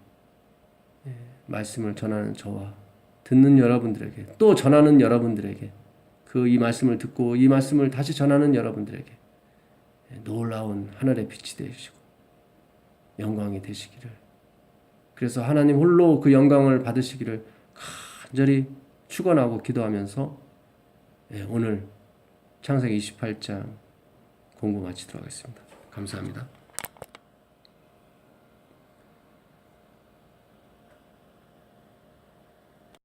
말씀을 전하는 저와 듣는 여러분들에게, 또 전하는 여러분들에게, 이 말씀을 듣고 이 말씀을 다시 전하는 여러분들에게 놀라운 하늘의 빛이 되시고 영광이 되시기를, 그래서 하나님 홀로 그 영광을 받으시기를 간절히 축원하고 기도하면서 오늘 창세기 28장 공부 마치도록 하겠습니다. 감사합니다.